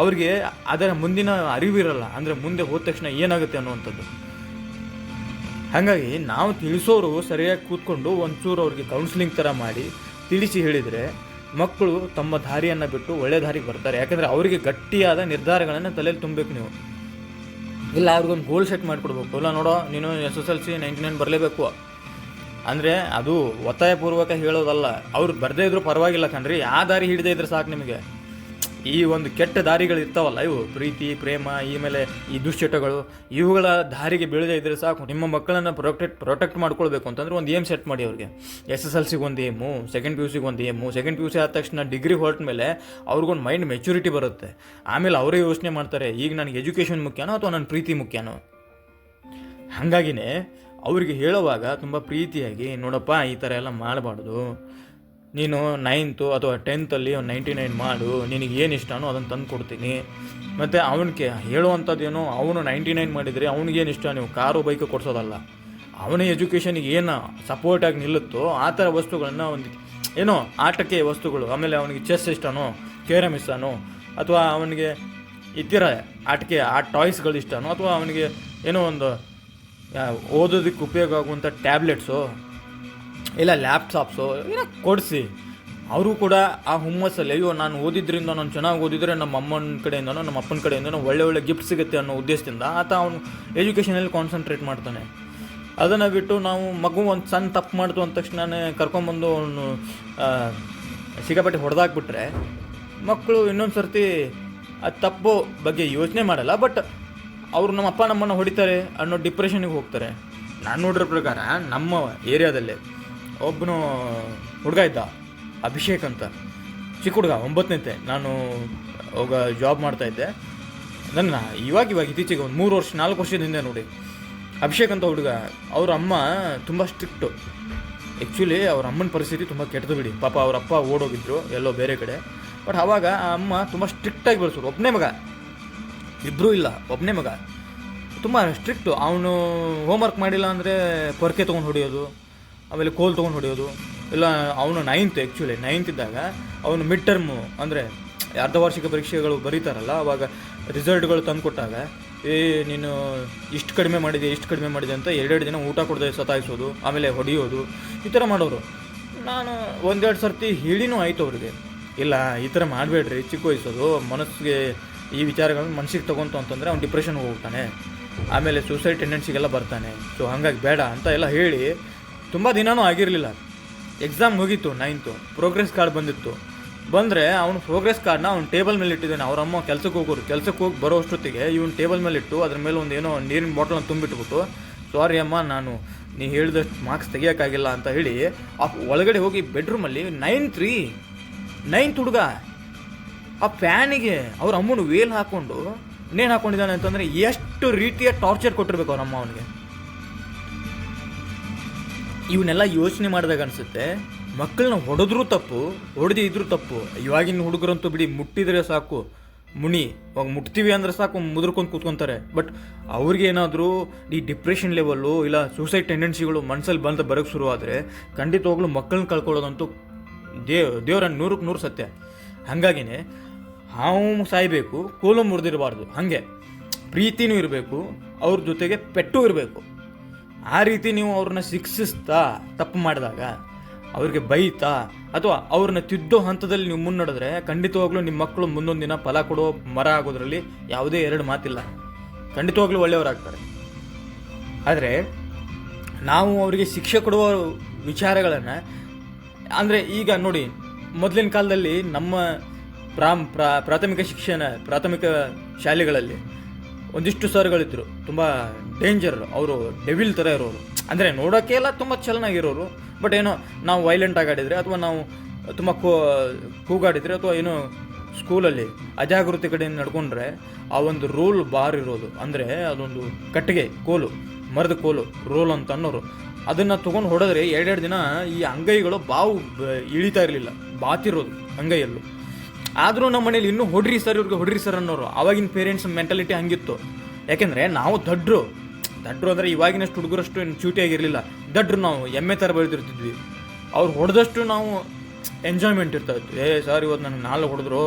ಅವ್ರಿಗೆ ಅದರ ಮುಂದಿನ ಅರಿವು ಇರಲ್ಲ, ಅಂದರೆ ಮುಂದೆ ಹೋದ ತಕ್ಷಣ ಏನಾಗುತ್ತೆ ಅನ್ನುವಂಥದ್ದು. ಹಾಗಾಗಿ ನಾವು ತಿಳಿಸೋರು ಸರಿಯಾಗಿ ಕೂತ್ಕೊಂಡು ಒಂಚೂರು ಅವ್ರಿಗೆ ಕೌನ್ಸಿಲಿಂಗ್ ಥರ ಮಾಡಿ ತಿಳಿಸಿ ಹೇಳಿದರೆ ಮಕ್ಕಳು ತಮ್ಮ ದಾರಿಯನ್ನು ಬಿಟ್ಟು ಒಳ್ಳೆ ದಾರಿಗೆ ಬರ್ತಾರೆ. ಯಾಕಂದರೆ ಅವರಿಗೆ ಗಟ್ಟಿಯಾದ ನಿರ್ಧಾರಗಳನ್ನು ತಲೆಯಲ್ಲಿ ತುಂಬಬೇಕು ನೀವು. ಇಲ್ಲ ಅವ್ರಿಗೊಂದು ಗೋಲ್ ಸೆಟ್ ಮಾಡಿಕೊಡ್ಬೇಕು. ಇಲ್ಲ ನೋಡೋ, ನೀನು SSLC 99 ಬರಲೇಬೇಕು ಅಂದರೆ ಅದು ಒತ್ತಾಯಪೂರ್ವಕ ಹೇಳೋದಲ್ಲ. ಅವ್ರು ಬರದೇ ಇದ್ರೂ ಪರವಾಗಿಲ್ಲ ಕಣ್ರಿ, ಆ ದಾರಿ ಹಿಡಿದೇ ಇದ್ರೆ ಸಾಕು ನಿಮಗೆ. ಈ ಒಂದು ಕೆಟ್ಟ ದಾರಿಗಳು ಇರ್ತಾವಲ್ಲ, ಇವು ಪ್ರೀತಿ ಪ್ರೇಮ ಆಮೇಲೆ ಈ ದುಶ್ಚಟಗಳು, ಇವುಗಳ ದಾರಿಗೆ ಬೀಳದೇ ಇದ್ರೆ ಸಾಕು. ನಿಮ್ಮ ಮಕ್ಕಳನ್ನು ಪ್ರೊಟೆಕ್ಟ್ ಮಾಡ್ಕೊಳ್ಬೇಕು ಅಂತಂದ್ರೆ ಒಂದು ಏಮ್ ಸೆಟ್ ಮಾಡಿ ಅವ್ರಿಗೆ. SSLCಗೆ ಒಂದು ಏಮು, ಸೆಕೆಂಡ್ PUCಗೆ ಒಂದು ಏಮು. ಸೆಕೆಂಡ್ PUC ಆದ ತಕ್ಷಣ ಡಿಗ್ರಿ ಹೊರಟ ಮೇಲೆ ಅವ್ರಿಗೊಂದು ಮೈಂಡ್ ಮೆಚುರಿಟಿ ಬರುತ್ತೆ. ಆಮೇಲೆ ಅವರೇ ಯೋಚನೆ ಮಾಡ್ತಾರೆ, ಈಗ ನನಗೆ ಎಜುಕೇಷನ್ ಮುಖ್ಯನೋ ಅಥವಾ ನನ್ನ ಪ್ರೀತಿ ಮುಖ್ಯನೋ. ಹಾಗಾಗಿನೇ ಅವ್ರಿಗೆ ಹೇಳುವಾಗ ತುಂಬ ಪ್ರೀತಿಯಾಗಿ, ನೋಡಪ್ಪ ಈ ಥರ ಎಲ್ಲ ಮಾಡಬಾರ್ದು, ನೀನು 9th ಅಥವಾ 10th ಒಂದು 99 ಮಾಡು, ನಿನಗೆ ಏನು ಇಷ್ಟನೋ ಅದನ್ನು ತಂದು ಕೊಡ್ತೀನಿ. ಮತ್ತು ಅವನಿಗೆ ಹೇಳುವಂಥದ್ದೇನೋ, ಅವನು 99 ಮಾಡಿದರೆ ಅವ್ನಿಗೇನು ಇಷ್ಟ ನೀವು ಕಾರು ಬೈಕು ಕೊಡಿಸೋದಲ್ಲ, ಅವನ ಎಜುಕೇಷನಿಗೆ ಏನು ಸಪೋರ್ಟಾಗಿ ನಿಲ್ಲುತ್ತೋ ಆ ಥರ ವಸ್ತುಗಳನ್ನು, ಒಂದು ಏನೋ ಆಟಕ್ಕೆ ವಸ್ತುಗಳು, ಆಮೇಲೆ ಅವನಿಗೆ ಚೆಸ್ ಇಷ್ಟನೋ, ಕೇರಮ್ ಇಷ್ಟನೋ, ಅಥವಾ ಅವನಿಗೆ ಇತರ ಆ ಟಾಯ್ಸ್ಗಳು ಇಷ್ಟನೋ, ಅಥವಾ ಅವನಿಗೆ ಏನೋ ಒಂದು ಓದೋದಕ್ಕೆ ಉಪಯೋಗ ಆಗುವಂಥ ಟ್ಯಾಬ್ಲೆಟ್ಸು ಇಲ್ಲ ಲ್ಯಾಪ್ಟಾಪ್ಸು ಏನೋ ಕೊಡಿಸಿ. ಅವರು ಕೂಡ ಆ ಹುಮ್ಮಸ್ಸಲ್ಲಿ, ಅಯ್ಯೋ ನಾನು ಓದಿದ್ರಿಂದ, ನಾನು ಚೆನ್ನಾಗಿ ಓದಿದರೆ ನಮ್ಮ ಅಮ್ಮನ ಕಡೆಯಿಂದನೋ ನಮ್ಮ ಅಪ್ಪನ ಕಡೆಯಿಂದನೋ ಒಳ್ಳೆ ಗಿಫ್ಟ್ ಸಿಗುತ್ತೆ ಅನ್ನೋ ಉದ್ದೇಶದಿಂದ ಆತ ಅವನು ಎಜುಕೇಷನಲ್ಲಿ ಕಾನ್ಸಂಟ್ರೇಟ್ ಮಾಡ್ತಾನೆ. ಅದನ್ನು ಬಿಟ್ಟು ನಾವು ಮಗು ಒಂದು ಸಣ್ಣ ತಪ್ಪು ಮಾಡ್ತು ಅಂದ ತಕ್ಷಣ ಕರ್ಕೊಂಬಂದು ಅವನು ಸಿಕ್ಕಾಪಟ್ಟೆ ಹೊಡೆದಾಕ್ಬಿಟ್ರೆ ಮಕ್ಕಳು ಇನ್ನೊಂದು ಸರ್ತಿ ಆ ತಪ್ಪು ಬಗ್ಗೆ ಯೋಚನೆ ಮಾಡಲ್ಲ, ಬಟ್ ಅವರು ನಮ್ಮ ಅಪ್ಪ ನಮ್ಮನ್ನು ಹೊಡಿತಾರೆ ಅನ್ನೋ ಡಿಪ್ರೆಷನಿಗೆ ಹೋಗ್ತಾರೆ. ನಾನು ನೋಡಿರೋ ಪ್ರಕಾರ ನಮ್ಮ ಏರಿಯಾದಲ್ಲೇ ಒಬ್ಬನು ಹುಡುಗ ಇದ್ದ, ಅಭಿಷೇಕ್ ಅಂತ, ಚಿಕ್ಕ ಹುಡುಗ, 9ನೇತೆ. ನಾನು ಅವಾಗ ಜಾಬ್ ಮಾಡ್ತಾಯಿದ್ದೆ. ನನ್ನ ಇವಾಗ ಇತ್ತೀಚೆಗೆ ಒಂದು 4 ವರ್ಷದ ಹಿಂದೆ ನೋಡಿ, ಅಭಿಷೇಕ್ ಅಂತ ಹುಡುಗ, ಅವ್ರ ಅಮ್ಮ ತುಂಬ ಸ್ಟ್ರಿಕ್ಟು. ಆ್ಯಕ್ಚುಲಿ ಅವ್ರ ಅಮ್ಮನ ಪರಿಸ್ಥಿತಿ ತುಂಬ ಕೆಟ್ಟದು ಬಿಡಿ, ಪಾಪ ಅವ್ರ ಅಪ್ಪ ಓಡೋಗಿದ್ರು ಎಲ್ಲೋ ಬೇರೆ ಕಡೆ. ಬಟ್ ಆವಾಗ ಆ ಅಮ್ಮ ತುಂಬ ಸ್ಟ್ರಿಕ್ಟಾಗಿ ಬೆಳೆಸೋರು. ಒಬ್ಬನೇ ಮಗ, ಇಬ್ಬರೂ ಇಲ್ಲ, ಒಬ್ಬನೇ ಮಗ, ತುಂಬ ಸ್ಟ್ರಿಕ್ಟು. ಅವನು ಹೋಮ್ವರ್ಕ್ ಮಾಡಿಲ್ಲ ಅಂದರೆ ಪೊರ್ಕೆ ತೊಗೊಂಡು ಹೊಡೆಯೋದು, ಆಮೇಲೆ ಕೋಲ್ ತೊಗೊಂಡು ಹೊಡೆಯೋದು. ಇಲ್ಲ ಅವನು 9th, ಆ್ಯಕ್ಚುಲಿ 9th ಇದ್ದಾಗ ಅವನು ಮಿಡ್ ಟರ್ಮು ಅಂದರೆ ಅರ್ಧವಾರ್ಷಿಕ ಪರೀಕ್ಷೆಗಳು ಬರೀತಾರಲ್ಲ, ಅವಾಗ ರಿಸಲ್ಟ್ಗಳು ತಂದು ಕೊಟ್ಟಾಗ, ನೀನು ಇಷ್ಟು ಕಡಿಮೆ ಮಾಡಿದೆ ಅಂತ 2 ದಿನ ಊಟ ಕೊಡದೆ ಸತಾಯಿಸೋದು, ಆಮೇಲೆ ಹೊಡೆಯೋದು, ಈ ಥರ ಮಾಡೋರು. ನಾನು 1-2 ಸರ್ತಿ ಹೇಳಿನೂ ಆಯಿತು ಅವ್ರಿಗೆ, ಇಲ್ಲ ಈ ಥರ ಮಾಡಬೇಡ್ರಿ, ಚಿಕ್ಕ ವಯಸ್ಸೋದು, ಮನಸ್ಸಿಗೆ ಈ ವಿಚಾರಗಳನ್ನು ಮನಸ್ಸಿಗೆ ತೊಗೊಂತು ಅಂತಂದರೆ ಅವ್ನು ಡಿಪ್ರೆಷನ್ಗೆ ಹೋಗ್ತಾನೆ, ಆಮೇಲೆ ಸೂಸೈಡ್ ಟೆಂಡೆನ್ಸಿಗೆಲ್ಲ ಬರ್ತಾನೆ. ಸೊ ಹಾಗಾಗಿ ಬೇಡ ಅಂತ ಎಲ್ಲ ಹೇಳಿ ತುಂಬ ದಿನವೂ ಆಗಿರಲಿಲ್ಲ. ಎಕ್ಸಾಮ್ ಮುಗೀತು 9th, ಪ್ರೋಗ್ರೆಸ್ ಕಾರ್ಡ್ ಬಂದಿತ್ತು. ಬಂದರೆ ಅವನು ಪ್ರೋಗ್ರೆಸ್ ಕಾರ್ಡ್ನ ಅವ್ನು ಟೇಬಲ್ ಮೇಲೆ ಇಟ್ಟಿದ್ದಾನೆ. ಅವರಮ್ಮ ಕೆಲ್ಸಕ್ಕೆ ಹೋಗಿ ಬರೋ ಅಷ್ಟೊತ್ತಿಗೆ ಇವನು ಟೇಬಲ್ ಮೇಲೆ ಇಟ್ಟು ಅದ್ರ ಮೇಲೆ ಒಂದು ಏನೋ ನೀರಿನ ಬಾಟಲ್ನ ತುಂಬಿಟ್ಬಿಟ್ಟು, ಸಾರಿ ಅಮ್ಮ, ನೀ ಹೇಳಿದಷ್ಟು ಮಾರ್ಕ್ಸ್ ತೆಗಿಯೋಕ್ಕಾಗಿಲ್ಲ ಅಂತ ಹೇಳಿ ಆ ಒಳಗಡೆ ಹೋಗಿ ಬೆಡ್ರೂಮಲ್ಲಿ 9th ಹುಡುಗ ಆ ಫ್ಯಾನಿಗೆ ಅವ್ರ ಅಮ್ಮನ ವೇಲ್ ಹಾಕ್ಕೊಂಡು ನೇಣು ಹಾಕೊಂಡಿದ್ದಾನೆ ಅಂತಂದರೆ ಎಷ್ಟು ರೀತಿಯ ಟಾರ್ಚರ್ ಕೊಟ್ಟಿರ್ಬೇಕು ಅವರಮ್ಮ ಅವನಿಗೆ. ಇವನ್ನೆಲ್ಲ ಯೋಚನೆ ಮಾಡಿದಾಗ ಅನಿಸುತ್ತೆ, ಮಕ್ಕಳನ್ನ ಹೊಡೆದ್ರೂ ತಪ್ಪು, ಹೊಡೆದಿ ಇದ್ರೂ ತಪ್ಪು. ಇವಾಗಿನ ಹುಡುಗರಂತೂ ಬಿಡಿ, ಮುಟ್ಟಿದ್ರೆ ಸಾಕು ಇವಾಗ ಮುಟ್ತೀವಿ ಅಂದ್ರೆ ಸಾಕು ಮುದ್ರಕೊಂಡು ಕೂತ್ಕೊತಾರೆ. ಬಟ್ ಅವ್ರಿಗೆ ಏನಾದರೂ ಈ ಡಿಪ್ರೆಷನ್ ಲೆವೆಲ್ಲು ಇಲ್ಲ ಸೂಸೈಡ್ ಟೆಂಡೆನ್ಸಿಗಳು ಮನಸ್ಸಲ್ಲಿ ಬರೋಕ್ಕೆ ಶುರು ಆದರೆ ಖಂಡಿತವಾಗ್ಲೂ ಮಕ್ಕಳನ್ನ ಕಳ್ಕೊಳ್ಳೋದಂತೂ ದೇವರ 100% ಸತ್ಯ. ಹಾಗಾಗಿನೇ ಹಾವು ಸಾಯಬೇಕು, ಕೋಲು ಮುರಿದಿರಬಾರ್ದು. ಹಾಗೆ ಪ್ರೀತಿನೂ ಇರಬೇಕು, ಅವ್ರ ಜೊತೆಗೆ ಪೆಟ್ಟು ಇರಬೇಕು. ಆ ರೀತಿ ನೀವು ಅವ್ರನ್ನ ಶಿಕ್ಷಿಸ್ತಾ ತಪ್ಪು ಮಾಡಿದಾಗ, ಅವ್ರಿಗೆ ಬೈತಾ ಅಥವಾ ಅವ್ರನ್ನ ತಿದ್ದೋ ಹಂತದಲ್ಲಿ ನೀವು ಮುನ್ನಡೆದ್ರೆ ಖಂಡಿತವಾಗ್ಲೂ ನಿಮ್ಮ ಮಕ್ಕಳು ಮುಂದೊಂದು ದಿನ ಫಲ ಕೊಡೋ ಮರ ಆಗೋದ್ರಲ್ಲಿ ಯಾವುದೇ ಎರಡು ಮಾತಿಲ್ಲ. ಖಂಡಿತವಾಗ್ಲೂ ಒಳ್ಳೆಯವರಾಗ್ತಾರೆ. ಆದರೆ ನಾವು ಅವರಿಗೆ ಶಿಕ್ಷೆ ಕೊಡುವ ವಿಚಾರಗಳನ್ನು ಅಂದರೆ ಈಗ ನೋಡಿ, ಮೊದಲಿನ ಕಾಲದಲ್ಲಿ ನಮ್ಮ ಪ್ರಾಥಮಿಕ ಶಾಲೆಗಳಲ್ಲಿ ಒಂದಿಷ್ಟು ಸರ್ಗಳಿದ್ರು, ತುಂಬ ಡೇಂಜರ್. ಅವರು ಡೆವಿಲ್ ಥರ ಇರೋರು, ಅಂದರೆ ನೋಡೋಕ್ಕೆ ಎಲ್ಲ ತುಂಬ ಚೆನ್ನಾಗಿರೋರು. ಬಟ್ ಏನೋ ನಾವು ವೈಲೆಂಟ್ ಆಗಾಡಿದರೆ ಅಥವಾ ನಾವು ತುಂಬ ಕೂಗಾಡಿದರೆ ಅಥವಾ ಏನೋ ಸ್ಕೂಲಲ್ಲಿ ಅಜಾಗೃತಿ ಕಡೆಯಿಂದ ನಡ್ಕೊಂಡ್ರೆ ಆ ಒಂದು ರೋಲ್ ಬಾರ್ ಇರೋದು, ಅಂದರೆ ಅದೊಂದು ಕಟ್ಟಿಗೆ ಕೋಲು, ಮರದ ಕೋಲು ರೋಲ್ ಅಂತ ಅನ್ನೋರು, ಅದನ್ನು ತೊಗೊಂಡು ಹೊಡೆದ್ರೆ 2 ದಿನ ಈ ಅಂಗೈಗಳು ಬಾವು ಇಳಿತಾ ಇರಲಿಲ್ಲ, ಬಾತಿರೋದು ಅಂಗೈಯಲ್ಲೂ. ಆದರೂ ನಮ್ಮ ಮನೇಲಿ ಇನ್ನೂ ಹೊಡ್ರಿ ಸರ್ ಅನ್ನೋರು. ಆವಾಗಿನ ಪೇರೆಂಟ್ಸ್ ಮೆಂಟಾಲಿಟಿ ಹಂಗಿತ್ತು. ಯಾಕೆಂದರೆ ನಾವು ದಡ್ರು ಅಂದರೆ ಇವಾಗಿನಷ್ಟು ಹುಡುಗರಷ್ಟು ಏನು ಚೂಟಿಯಾಗಿರಲಿಲ್ಲ. ದಡ್ರು ನಾವು ಎಮ್ಮೆ ಥರ ಬೆಳೆದಿರ್ತಿದ್ವಿ. ಅವ್ರು ಹೊಡೆದಷ್ಟು ನಾವು ಎಂಜಾಯ್ಮೆಂಟ್ ಇರ್ತಾ ಇತ್ತು. ಸರ್ ಇವತ್ತು ನನಗೆ ನಾಳೆ ಹೊಡೆದ್ರು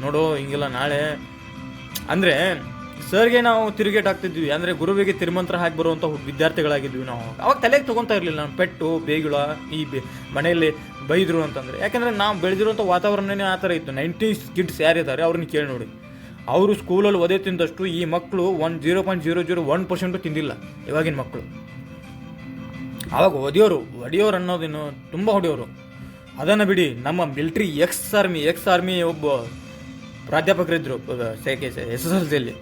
ನೋಡು, ಹಿಂಗೆಲ್ಲ ನಾಳೆ ಅಂದರೆ ಸರ್ಗೆ ನಾವು ತಿರುಗೇಟ್ ಹಾಕ್ತಿದ್ವಿ. ಅಂದರೆ ಗುರುವಿಗೆ ತಿರುಮಂತ್ರ ಹಾಕಿ ಬರುವಂಥ ವಿದ್ಯಾರ್ಥಿಗಳಾಗಿದ್ವಿ ನಾವು. ಅವಾಗ ತಲೆಗೆ ತೊಗೊತಾ ಇರಲಿಲ್ಲ ನಾನು ಪೆಟ್ಟು ಬೇಗುಳ ಮನೆಯಲ್ಲಿ ಬೈದರು ಅಂತಂದರೆ. ಯಾಕೆಂದರೆ ನಾವು ಬೆಳೆದಿರುವಂಥ ವಾತಾವರಣನೇ ಆ ಥರ ಇತ್ತು. 90s ಕಿಡ್ಸ್ ಯಾರಿದ್ದಾರೆ ಅವ್ರನ್ನ ಕೇಳಿ ನೋಡಿ. ಅವರು ಸ್ಕೂಲಲ್ಲಿ ಒದೆ ತಿಂದಷ್ಟು ಈ ಮಕ್ಕಳು 0.001% ತಿಂದಿಲ್ಲ ಇವಾಗಿನ ಮಕ್ಕಳು. ಆವಾಗ ಹೊಡೆಯೋರು ಅನ್ನೋದೇನು ತುಂಬ ಹೊಡೆಯೋರು. ಅದನ್ನು ಬಿಡಿ, ನಮ್ಮ ಮಿಲ್ಟ್ರಿ ಎಕ್ಸ್ ಆರ್ಮಿ ಒಬ್ಬ ಪ್ರಾಧ್ಯಾಪಕರಿದ್ದರು SSLCಯಲ್ಲಿ.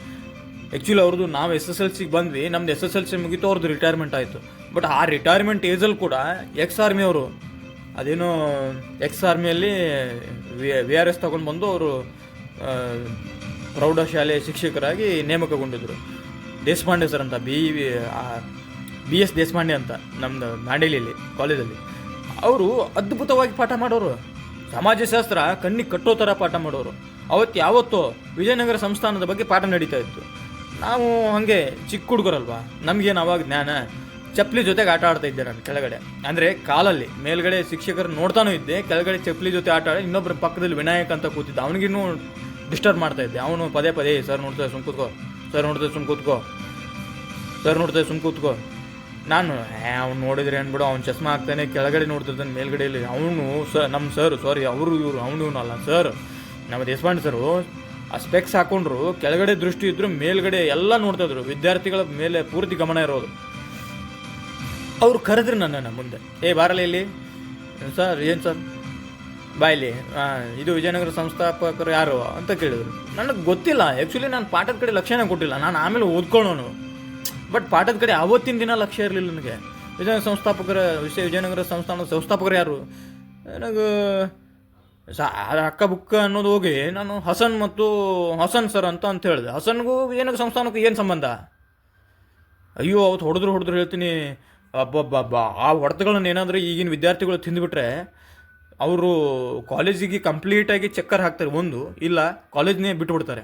ಆ್ಯಕ್ಚುಲಿ ಅವ್ರದ್ದು ನಾವು SSLCಗೆ ಬಂದ್ವಿ, ನಮ್ದು SSLC ಮುಗಿತು, ಅವ್ರದ್ದು ರಿಟೈರ್ಮೆಂಟ್ ಆಯಿತು. ಬಟ್ ಆ ರಿಟೈರ್ಮೆಂಟ್ ಏಜಲ್ಲಿ ಕೂಡ ಎಕ್ಸ್ ಆರ್ಮಿ ಅವರು ಅದೇನೋ ಎಕ್ಸ್ ಆರ್ಮಿಯಲ್ಲಿ VRS ತಗೊಂಡು ಬಂದು ಅವರು ಪ್ರೌಢಶಾಲೆ ಶಿಕ್ಷಕರಾಗಿ ನೇಮಕಗೊಂಡಿದ್ದರು. ದೇಶಪಾಂಡೆ ಸರ್ ಅಂತ, BS ದೇಶಪಾಂಡೆ ಅಂತ, ನಮ್ಮದು ಮ್ಯಾಂಡೇಲಿಯಲ್ಲಿ ಕಾಲೇಜಲ್ಲಿ. ಅವರು ಅದ್ಭುತವಾಗಿ ಪಾಠ ಮಾಡೋರು. ಸಮಾಜಶಾಸ್ತ್ರ ಕಣ್ಣಿಗೆ ಕಟ್ಟೋ ಥರ ಪಾಠ ಮಾಡೋರು. ಯಾವತ್ತೋ ವಿಜಯನಗರ ಸಂಸ್ಥಾನದ ಬಗ್ಗೆ ಪಾಠ ನಡೀತಾ ಇತ್ತು. ನಾವು ಹಾಗೆ ಚಿಕ್ಕ ಹುಡುಗರಲ್ವಾ, ನಮಗೇನು ಅವಾಗ ಜ್ಞಾನ. ಚಪ್ಪಲಿ ಜೊತೆಗೆ ಆಟ ಆಡ್ತಾ ಇದ್ದೆ ನಾನು ಕೆಳಗಡೆ, ಅಂದರೆ ಕಾಲಲ್ಲಿ. ಮೇಲ್ಗಡೆ ಶಿಕ್ಷಕರು ನೋಡ್ತಾನೂ ಇದ್ದೆ, ಕೆಳಗಡೆ ಚಪ್ಪಲಿ ಜೊತೆ ಆಟ ಆಡಿ ಇನ್ನೊಬ್ಬರ ಪಕ್ಕದಲ್ಲಿ ವಿನಾಯಕ್ ಅಂತ ಕೂತಿದ್ದ, ಅವನಿಗಿನ್ನೂ ಡಿಸ್ಟರ್ಬ್ ಮಾಡ್ತಾ ಇದ್ದೆ. ಅವನು ಪದೇ ಸರ್ ನೋಡ್ತಾರೆ ಸುಮ್ ಕೂತ್ಕೋ, ಸರ್ ನೋಡ್ತಾರೆ ಸುಮ್ ಕೂತ್ಕೋ. ನಾನು ಅವ್ನು ನೋಡಿದ್ರೆ ಅನ್ಬಿಡು, ಅವ್ನು ಚಸ್ಮಾ ಹಾಕ್ತಾನೆ, ಕೆಳಗಡೆ ನೋಡ್ತಿರ್ತಾನೆ, ಮೇಲ್ಗಡೆಯಲ್ಲಿ ಅವನು ನಮ್ಮ ಸರ್, ಸಾರಿ ಅವರು ಇವರು, ಇವನಲ್ಲ ಸರ್, ನಮ್ಮ ದೇಶಪಾಂಡೆ ಸರು ಆ ಸ್ಪೆಕ್ಸ್ ಹಾಕೊಂಡ್ರು, ಕೆಳಗಡೆ ದೃಷ್ಟಿ ಇದ್ರು, ಮೇಲ್ಗಡೆ ಎಲ್ಲ ನೋಡ್ತಾ ಇದ್ರು, ವಿದ್ಯಾರ್ಥಿಗಳ ಮೇಲೆ ಪೂರ್ತಿ ಗಮನ ಇರೋದು. ಅವರು ಕರೆದ್ರು ನನ್ನನ್ನು ಮುಂದೆ, ಬಾರಲ್ಲ ಇಲ್ಲಿ ಸರ್. ಏನು ಸರ್? ಬಾಯಲ್ಲಿ ಇದು ವಿಜಯನಗರ ಸಂಸ್ಥಾಪಕರು ಯಾರು ಅಂತ ಕೇಳಿದ್ರು. ನನಗೆ ಗೊತ್ತಿಲ್ಲ ಆ್ಯಕ್ಚುಲಿ, ನಾನು ಪಾಠದ ಕಡೆ ಲಕ್ಷ್ಯನೇ ಕೊಟ್ಟಿಲ್ಲ. ನಾನು ಆಮೇಲೆ ಓದ್ಕೊಳ್ಳೋನು, ಬಟ್ ಪಾಠದ ಕಡೆ ಆವತ್ತಿನ ದಿನ ಲಕ್ಷ್ಯ ಇರಲಿಲ್ಲ ನನಗೆ. ವಿಜಯನಗರ ಸಂಸ್ಥಾನದ ಸಂಸ್ಥಾಪಕರು ಯಾರು ನನಗೆ ಅಕ್ಕ ಬುಕ್ಕ ಅನ್ನೋದು ಹೋಗಿ ನಾನು ಹಸನ್ ಸರ್ ಅಂತ ಹೇಳಿದೆ. ಹಸನ್ಗೂ ವಿಜಯನಗರ ಸಂಸ್ಥಾನಕ್ಕೂ ಏನು ಸಂಬಂಧ? ಅಯ್ಯೋ ಅವತ್ತು ಹೊಡೆದ್ರು ಹೇಳ್ತೀನಿ. ಆ ಹೊಡೆತಗಳನ್ನು ಏನಾದರೂ ಈಗಿನ ವಿದ್ಯಾರ್ಥಿಗಳು ತಿಂದುಬಿಟ್ರೆ ಅವರು ಕಾಲೇಜಿಗೆ ಕಂಪ್ಲೀಟಾಗಿ ಚಕ್ಕರ್ ಹಾಕ್ತಾರೆ. ಒಂದು ಇಲ್ಲ ಕಾಲೇಜ್ನೇ ಬಿಟ್ಬಿಡ್ತಾರೆ,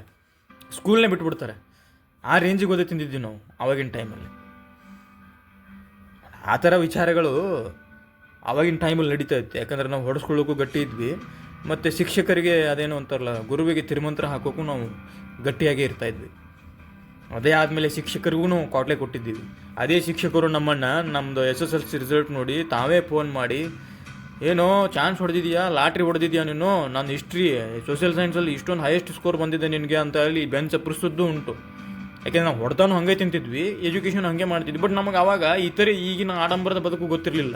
ಸ್ಕೂಲ್ನೇ ಬಿಟ್ಬಿಡ್ತಾರೆ. ಆ ರೇಂಜಿಗೆ ಓದಿ ತಿಂದಿದ್ವಿ ನಾವು ಆವಾಗಿನ ಟೈಮಲ್ಲಿ. ಆ ಥರ ವಿಚಾರಗಳು ಆವಾಗಿನ ಟೈಮಲ್ಲಿ ನಡೀತಾ ಇತ್ತು. ಯಾಕಂದರೆ ನಾವು ಹೊಡೆಸ್ಕೊಳ್ಳೋಕ್ಕೂ ಗಟ್ಟಿ ಇದ್ವಿ, ಮತ್ತು ಶಿಕ್ಷಕರಿಗೆ ಅದೇನೋ ಅಂತಾರಲ್ಲ, ಗುರುವಿಗೆ ತಿರುಮಂತ್ರ ಹಾಕೋಕ್ಕೂ ನಾವು ಗಟ್ಟಿಯಾಗೇ ಇರ್ತಾಯಿದ್ವಿ. ಅದೇ ಆದಮೇಲೆ ಶಿಕ್ಷಕರಿಗೂ ನಾವು ಕಾಟ್ಲೆ ಕೊಟ್ಟಿದ್ದೀವಿ. ಅದೇ ಶಿಕ್ಷಕರು ನಮ್ಮದು SSLC ರಿಸಲ್ಟ್ ನೋಡಿ ತಾವೇ ಫೋನ್ ಮಾಡಿ, ಏನೋ ಚಾನ್ಸ್ ಹೊಡೆದಿದ್ಯಾ, ಲಾಟ್ರಿ ಹೊಡೆದಿದ್ಯಾ ನೀನು, ನಾನು ಹಿಸ್ಟ್ರಿ ಸೋಷಿಯಲ್ ಸೈನ್ಸಲ್ಲಿ ಇಷ್ಟೊಂದು ಹೈಯೆಸ್ಟ್ ಸ್ಕೋರ್ ಬಂದಿದೆ ನಿನಗೆ ಅಂತ ಹೇಳಿ ಬೆಂಚ್ ಅಪ್ಪಿಸೋದು ಉಂಟು. ಯಾಕೆಂದರೆ ನಾವು ಹೊಡೆತಾನು ಹಾಗೆ ತಿಂತಿದ್ವಿ, ಎಜುಕೇಷನ್ ಹಾಗೆ ಮಾಡ್ತಿದ್ವಿ. ಬಟ್ ನಮಗೆ ಆವಾಗ ಈ ಥರ ಈಗಿನ ಆಡಂಬರದ ಬದುಕು ಗೊತ್ತಿರಲಿಲ್ಲ.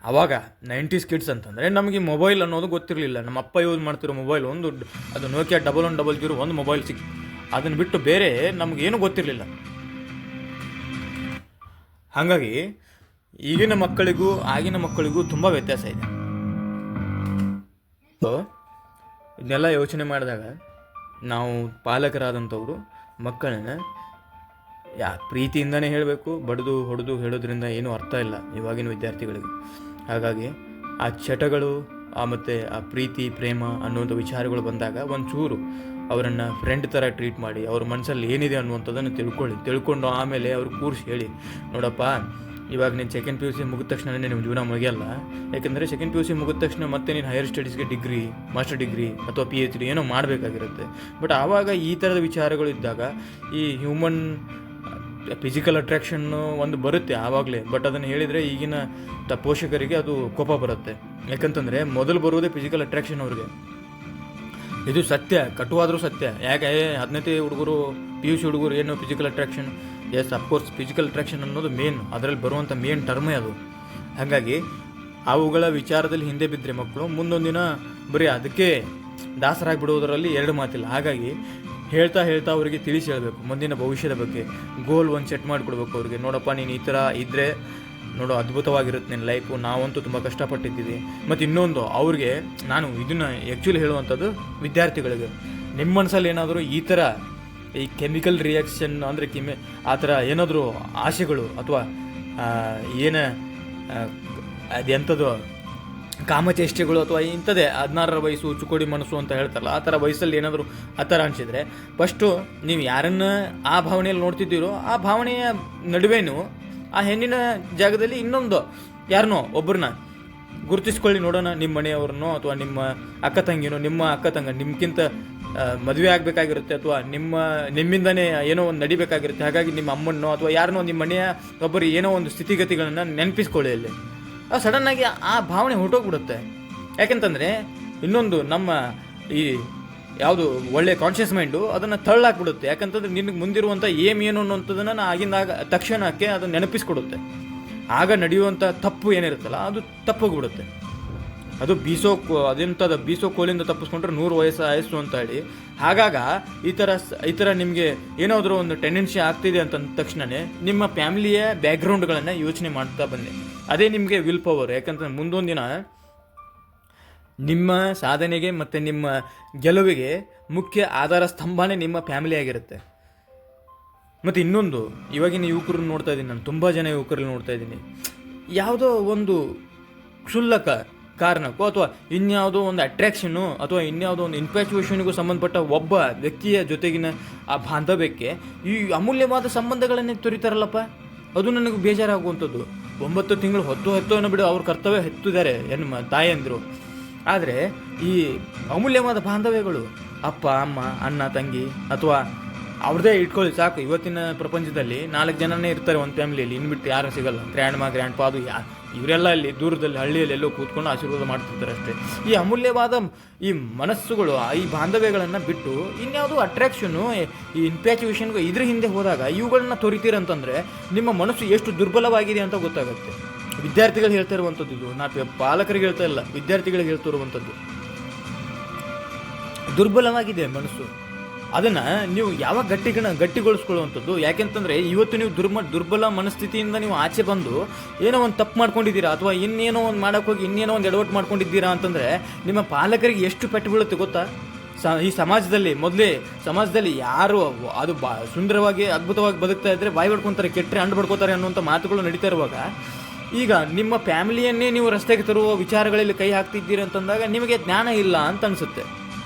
ಆವಾಗ 90s ಕಿಡ್ಸ್ ಅಂತಂದರೆ ನಮಗೆ ಮೊಬೈಲ್ ಅನ್ನೋದು ಗೊತ್ತಿರಲಿಲ್ಲ. ನಮ್ಮ ಅಪ್ಪ ಯೂಸ್ ಮಾಡ್ತಿರೋ ಮೊಬೈಲ್ ಅದು ನೋಕಿಯಾ 1100 ಒಂದು ಮೊಬೈಲ್ ಅದನ್ನು ಬಿಟ್ಟು ಬೇರೆ ನಮಗೇನು ಗೊತ್ತಿರಲಿಲ್ಲ. ಹಾಗಾಗಿ ಈಗಿನ ಮಕ್ಕಳಿಗೂ ಆಗಿನ ಮಕ್ಕಳಿಗೂ ತುಂಬ ವ್ಯತ್ಯಾಸ ಇದೆ. ಸೊ ಇದನ್ನೆಲ್ಲ ಯೋಚನೆ ಮಾಡಿದಾಗ ನಾವು ಪಾಲಕರಾದಂಥವರು ಮಕ್ಕಳನ್ನ ಪ್ರೀತಿಯಿಂದನೇ ಹೇಳಬೇಕು. ಬಡಿದು ಹೊಡೆದು ಹೇಳೋದ್ರಿಂದ ಏನೂ ಅರ್ಥ ಇಲ್ಲ ಇವಾಗಿನ ವಿದ್ಯಾರ್ಥಿಗಳಿಗೆ. ಹಾಗಾಗಿ ಆ ಚಟಗಳು ಮತ್ತು ಆ ಪ್ರೀತಿ ಪ್ರೇಮ ಅನ್ನುವಂಥ ವಿಚಾರಗಳು ಬಂದಾಗ ಒಂಚೂರು ಅವರನ್ನು ಫ್ರೆಂಡ್ ಥರ ಟ್ರೀಟ್ ಮಾಡಿ ಅವ್ರ ಮನಸ್ಸಲ್ಲಿ ಏನಿದೆ ಅನ್ನುವಂಥದ್ದನ್ನು ತಿಳ್ಕೊಂಡು ಆಮೇಲೆ ಅವ್ರು ಕೂರಿಸಿ ಹೇಳಿ, ನೋಡಪ್ಪ ಇವಾಗ ನೀನು ಸೆಕೆಂಡ್ PUC ಮುಗಿದ ತಕ್ಷಣ ನಿಮ್ಮ ಜೀವನ ಮುಗಿಯಲ್ಲ. ಯಾಕೆಂದರೆ ಸೆಕೆಂಡ್ PUC ಮುಗಿದ ತಕ್ಷಣ ಮತ್ತೆ ನೀನು ಹೈಯರ್ ಸ್ಟಡೀಸ್ಗೆ ಡಿಗ್ರಿ, ಮಾಸ್ಟರ್ ಡಿಗ್ರಿ ಅಥವಾ PhD ಏನೋ ಮಾಡಬೇಕಾಗಿರುತ್ತೆ. ಬಟ್ ಆವಾಗ ಈ ಥರದ ವಿಚಾರಗಳು ಇದ್ದಾಗ ಈ ಹ್ಯೂಮನ್ ಫಿಸಿಕಲ್ ಅಟ್ರಾಕ್ಷನ್ನು ಒಂದು ಬರುತ್ತೆ ಆವಾಗಲೇ. ಬಟ್ ಅದನ್ನು ಹೇಳಿದರೆ ಈಗಿನ ಪೋಷಕರಿಗೆ ಅದು ಕೋಪ ಬರುತ್ತೆ. ಯಾಕಂತಂದರೆ ಮೊದಲು ಬರುವುದೇ ಫಿಸಿಕಲ್ ಅಟ್ರಾಕ್ಷನ್ ಅವ್ರಿಗೆ. ಇದು ಸತ್ಯ, ಕಟುವಾದರೂ ಸತ್ಯ. ಯಾಕೆ 15ನೇ ಹುಡುಗರು PUC ಹುಡುಗರು ಏನು physical attraction? Yes, of course physical attraction ಅನ್ನೋದು ಮೇನ್, ಅದರಲ್ಲಿ ಬರುವಂಥ ಮೇನ್ ಟರ್ಮೇ ಅದು. ಹಾಗಾಗಿ ಅವುಗಳ ವಿಚಾರದಲ್ಲಿ ಹಿಂದೆ ಬಿದ್ದರೆ ಮಕ್ಕಳು ಮುಂದೊಂದು ದಿನ ಬರೀ ಅದಕ್ಕೆ ದಾಸರಾಗಿಬಿಡೋದರಲ್ಲಿ ಎರಡು ಮಾತಿಲ್ಲ. ಹಾಗಾಗಿ ಹೇಳ್ತಾ ಅವರಿಗೆ ತಿಳಿಸಿ ಹೇಳಬೇಕು ಮುಂದಿನ ಭವಿಷ್ಯದ ಬಗ್ಗೆ. ಗೋಲ್ ಒಂದು ಸೆಟ್ ಮಾಡಿಕೊಡ್ಬೇಕು ಅವ್ರಿಗೆ. ನೋಡಪ್ಪ ನೀನು ಈ ಥರ ಇದ್ದರೆ ನೋಡು ಅದ್ಭುತವಾಗಿರುತ್ತೆ ನಿನ್ನ ಲೈಫು, ನಾವಂತೂ ತುಂಬ ಕಷ್ಟಪಟ್ಟಿದ್ದೀವಿ. ಮತ್ತು ಇನ್ನೊಂದು ಅವ್ರಿಗೆ ನಾನು ಇದನ್ನು ಆ್ಯಕ್ಚುಲಿ ಹೇಳುವಂಥದ್ದು ವಿದ್ಯಾರ್ಥಿಗಳಿಗೆ, ನಿಮ್ಮ ಮನಸ್ಸಲ್ಲಿ ಏನಾದರೂ ಈ ಥರ ಈ ಕೆಮಿಕಲ್ ರಿಯಾಕ್ಷನ್ ಅಂದರೆ ಆ ಥರ ಏನಾದರೂ ಆಸೆಗಳು ಅಥವಾ ಅದೆಂಥದ್ದು ಕಾಮಚೇಷ್ಟೆಗಳು ಅಥವಾ ಇಂಥದ್ದೇ 16ರ ವಯಸ್ಸು ಚುಕ್ಕೋಡಿ ಮನಸ್ಸು ಅಂತ ಹೇಳ್ತಾರಲ್ಲ, ಆ ಥರ ವಯಸ್ಸಲ್ಲಿ ಏನಾದರೂ ಆ ಥರ ಅನಿಸಿದರೆ ಫಸ್ಟು ನೀವು ಯಾರನ್ನು ಆ ಭಾವನೆಯಲ್ಲಿ ನೋಡ್ತಿದ್ದೀರೋ ಆ ಭಾವನೆಯ ನಡುವೆನೂ ಆ ಹೆಣ್ಣಿನ ಜಾಗದಲ್ಲಿ ಇನ್ನೊಂದು ಯಾರನ್ನೋ ಒಬ್ಬರನ್ನ ಗುರುತಿಸ್ಕೊಳ್ಳಿ ನೋಡೋಣ. ನಿಮ್ಮ ಮನೆಯವ್ರನ್ನೋ ಅಥವಾ ನಿಮ್ಮ ಅಕ್ಕ ತಂಗಿನೋ, ನಿಮ್ಮ ಅಕ್ಕ ತಂಗ ನಿಮ್ಗಿಂತ ಮದುವೆ ಆಗಬೇಕಾಗಿರುತ್ತೆ ಅಥವಾ ನಿಮ್ಮಿಂದನೇ ಏನೋ ಒಂದು ನಡಿಬೇಕಾಗಿರುತ್ತೆ. ಹಾಗಾಗಿ ನಿಮ್ಮ ಅಮ್ಮನೋ ಅಥವಾ ಯಾರನ್ನೋ ನಿಮ್ಮ ಮನೆಯ ಒಬ್ಬರು ಏನೋ ಒಂದು ಸ್ಥಿತಿಗತಿಗಳನ್ನು ನೆನಪಿಸ್ಕೊಳ್ಳಿ. ಅಲ್ಲಿ ಸಡನ್ನಾಗಿ ಆ ಭಾವನೆ ಹೊರಟೋಗ್ಬಿಡುತ್ತೆ. ಯಾಕೆಂತಂದರೆ ಇನ್ನೊಂದು ನಮ್ಮ ಈ ಯಾವುದು ಒಳ್ಳೆ ಕಾನ್ಷಿಯಸ್ ಮೈಂಡು ಅದನ್ನು ತಳ್ಳಾಕ್ಬಿಡುತ್ತೆ. ಯಾಕಂತಂದ್ರೆ ನಿನಗೆ ಮುಂದಿರುವಂಥ ಏನು ಅನ್ನೋಂಥದ್ದನ್ನು ಆಗಿಂದಾಗ ತಕ್ಷಣಕ್ಕೆ ಅದನ್ನು ನೆನಪಿಸ್ಕೊಡುತ್ತೆ. ಆಗ ನಡೆಯುವಂಥ ತಪ್ಪು ಏನಿರುತ್ತಲ್ಲ ಅದು ತಪ್ಪೋಗ್ಬಿಡುತ್ತೆ. ಅದು ಬೀಸೋ ಕೋಲಿಂದ ತಪ್ಪಿಸ್ಕೊಂಡ್ರೆ 100 ವಯಸ್ಸು ಅಂತ ಹೇಳಿ. ಹಾಗಾಗ ಈ ಥರ ನಿಮಗೆ ಏನಾದರೂ ಒಂದು ಟೆಂಡೆನ್ಸಿ ಆಗ್ತಿದೆ ಅಂತಂದ ತಕ್ಷಣವೇ ನಿಮ್ಮ ಫ್ಯಾಮಿಲಿಯ ಬ್ಯಾಕ್ಗ್ರೌಂಡ್ಗಳನ್ನು ಯೋಚನೆ ಮಾಡ್ತಾ ಬನ್ನಿ. ಅದೇ ನಿಮಗೆ ವಿಲ್ ಪವರ್. ಯಾಕಂತಂದ್ರೆ ಮುಂದೊಂದು ದಿನ ನಿಮ್ಮ ಸಾಧನೆಗೆ ಮತ್ತು ನಿಮ್ಮ ಗೆಲುವಿಗೆ ಮುಖ್ಯ ಆಧಾರ ಸ್ತಂಭನೇ ನಿಮ್ಮ ಫ್ಯಾಮಿಲಿ ಆಗಿರುತ್ತೆ. ಮತ್ತು ಇನ್ನೊಂದು, ಇವಾಗಿನ ಯುವಕರನ್ನು ನೋಡ್ತಾ ಇದ್ದೀನಿ ನಾನು, ತುಂಬ ಜನ ಯುವಕರಲ್ಲಿ ನೋಡ್ತಾ ಇದ್ದೀನಿ, ಯಾವುದೋ ಒಂದು ಕ್ಷುಲ್ಲಕ ಕಾರಣಕ್ಕೋ ಅಥವಾ ಇನ್ಯಾವುದೋ ಒಂದು ಅಟ್ರಾಕ್ಷನ್ನು ಅಥವಾ ಇನ್ಯಾವುದೋ ಒಂದು ಇನ್ಫ್ಯಾಚುಯೇಷನ್ಗೂ ಸಂಬಂಧಪಟ್ಟ ಒಬ್ಬ ವ್ಯಕ್ತಿಯ ಜೊತೆಗಿನ ಆ ಬಾಂಧವ್ಯಕ್ಕೆ ಈ ಅಮೂಲ್ಯವಾದ ಸಂಬಂಧಗಳನ್ನೇ ತೊರಿತಾರಲ್ಲಪ್ಪ. ಅದು ನನಗೆ ಬೇಜಾರಾಗುವಂಥದ್ದು. 9 ತಿಂಗಳು ಹೊತ್ತು ಬಿಡು, ಅವ್ರ ಕರ್ತವ್ಯ ಹೆತ್ತಿದ್ದಾರೆ ತಾಯಂದಿರು. ಆದರೆ ಈ ಅಮೂಲ್ಯವಾದ ಬಾಂಧವ್ಯಗಳು ಅಪ್ಪ ಅಮ್ಮ ಅಣ್ಣ ತಂಗಿ ಅಥವಾ ಅವ್ರದ್ದೇ ಇಟ್ಕೊಳ್ಳಿ ಸಾಕು. ಇವತ್ತಿನ ಪ್ರಪಂಚದಲ್ಲಿ 4 ಜನನೇ ಇರ್ತಾರೆ ಒಂದು ಫ್ಯಾಮಿಲಿಯಲ್ಲಿ, ಇನ್ಬಿಟ್ಟು ಯಾರು ಸಿಗಲ್ಲ. ಗ್ರ್ಯಾಂಡ್ ಪಾ ಅದು ಇವರೆಲ್ಲ ಅಲ್ಲಿ ದೂರದಲ್ಲಿ ಹಳ್ಳಿಯಲ್ಲಿ ಎಲ್ಲೋ ಕೂತ್ಕೊಂಡು ಆಶೀರ್ವಾದ ಮಾಡ್ತಿರ್ತಾರೆ ಅಷ್ಟೇ. ಈ ಅಮೂಲ್ಯವಾದ ಈ ಮನಸ್ಸುಗಳು ಈ ಬಾಂಧವ್ಯಗಳನ್ನು ಬಿಟ್ಟು ಇನ್ಯಾವುದು ಅಟ್ರಾಕ್ಷನ್ನು ಈ ಇನ್ಫ್ಯಾಚುಯೇಷನ್ಗೂ ಇದ್ರ ಹಿಂದೆ ಹೋದಾಗ ಇವುಗಳನ್ನ ತೊರಿತೀರಂತಂದರೆ ನಿಮ್ಮ ಮನಸ್ಸು ಎಷ್ಟು ದುರ್ಬಲವಾಗಿದೆ ಅಂತ ಗೊತ್ತಾಗುತ್ತೆ. ವಿದ್ಯಾರ್ಥಿಗಳು ಹೇಳ್ತಾ ಇರುವಂಥದ್ದು ಇದು, ನಾ ಪಾಲಕರಿಗೆ ಹೇಳ್ತಾ ಇಲ್ಲ, ವಿದ್ಯಾರ್ಥಿಗಳಿಗೆ ಹೇಳ್ತಿರುವಂಥದ್ದು. ದುರ್ಬಲವಾಗಿದೆ ಮನಸ್ಸು. ಅದನ್ನು ನೀವು ಯಾವಾಗ ಗಟ್ಟಿಗೊಳಿಸ್ಕೊಳ್ಳುವಂಥದ್ದು. ಯಾಕೆಂತಂದರೆ ಇವತ್ತು ನೀವು ದುರ್ಬಲ ಮನಸ್ಥಿತಿಯಿಂದ ನೀವು ಆಚೆ ಬಂದು ಏನೋ ಒಂದು ತಪ್ಪು ಮಾಡ್ಕೊಂಡಿದ್ದೀರಾ ಅಥವಾ ಇನ್ನೇನೋ ಒಂದು ಮಾಡೋಕ್ಕೋಗಿ ಇನ್ನೇನೋ ಒಂದು ಎಡವಟ್ಟು ಮಾಡ್ಕೊಂಡಿದ್ದೀರಾ ಅಂತಂದರೆ ನಿಮ್ಮ ಪಾಲಕರಿಗೆ ಎಷ್ಟು ಪೆಟ್ಟು ಬೀಳುತ್ತೆ ಗೊತ್ತಾ? ಈ ಸಮಾಜದಲ್ಲಿ ಯಾರು ಅದು ಸುಂದರವಾಗಿ ಅದ್ಭುತವಾಗಿ ಬದುಕ್ತಾ ಇದ್ದರೆ ಬಾಯಿ ಬಡ್ಕೊತಾರೆ, ಕೆಟ್ಟರೆ ಅಂಡು ಬಡ್ಕೋತಾರೆ ಅನ್ನುವಂಥ ಮಾತುಗಳು ನಡೀತಾ ಇರುವಾಗ ಈಗ ನಿಮ್ಮ ಫ್ಯಾಮಿಲಿಯನ್ನೇ ನೀವು ರಸ್ತೆಗೆ ತರುವ ವಿಚಾರಗಳಲ್ಲಿ ಕೈ ಹಾಕ್ತಿದ್ದೀರಿ ಅಂತಂದಾಗ ನಿಮಗೆ ಜ್ಞಾನ ಇಲ್ಲ ಅಂತ ಅನಿಸುತ್ತೆ.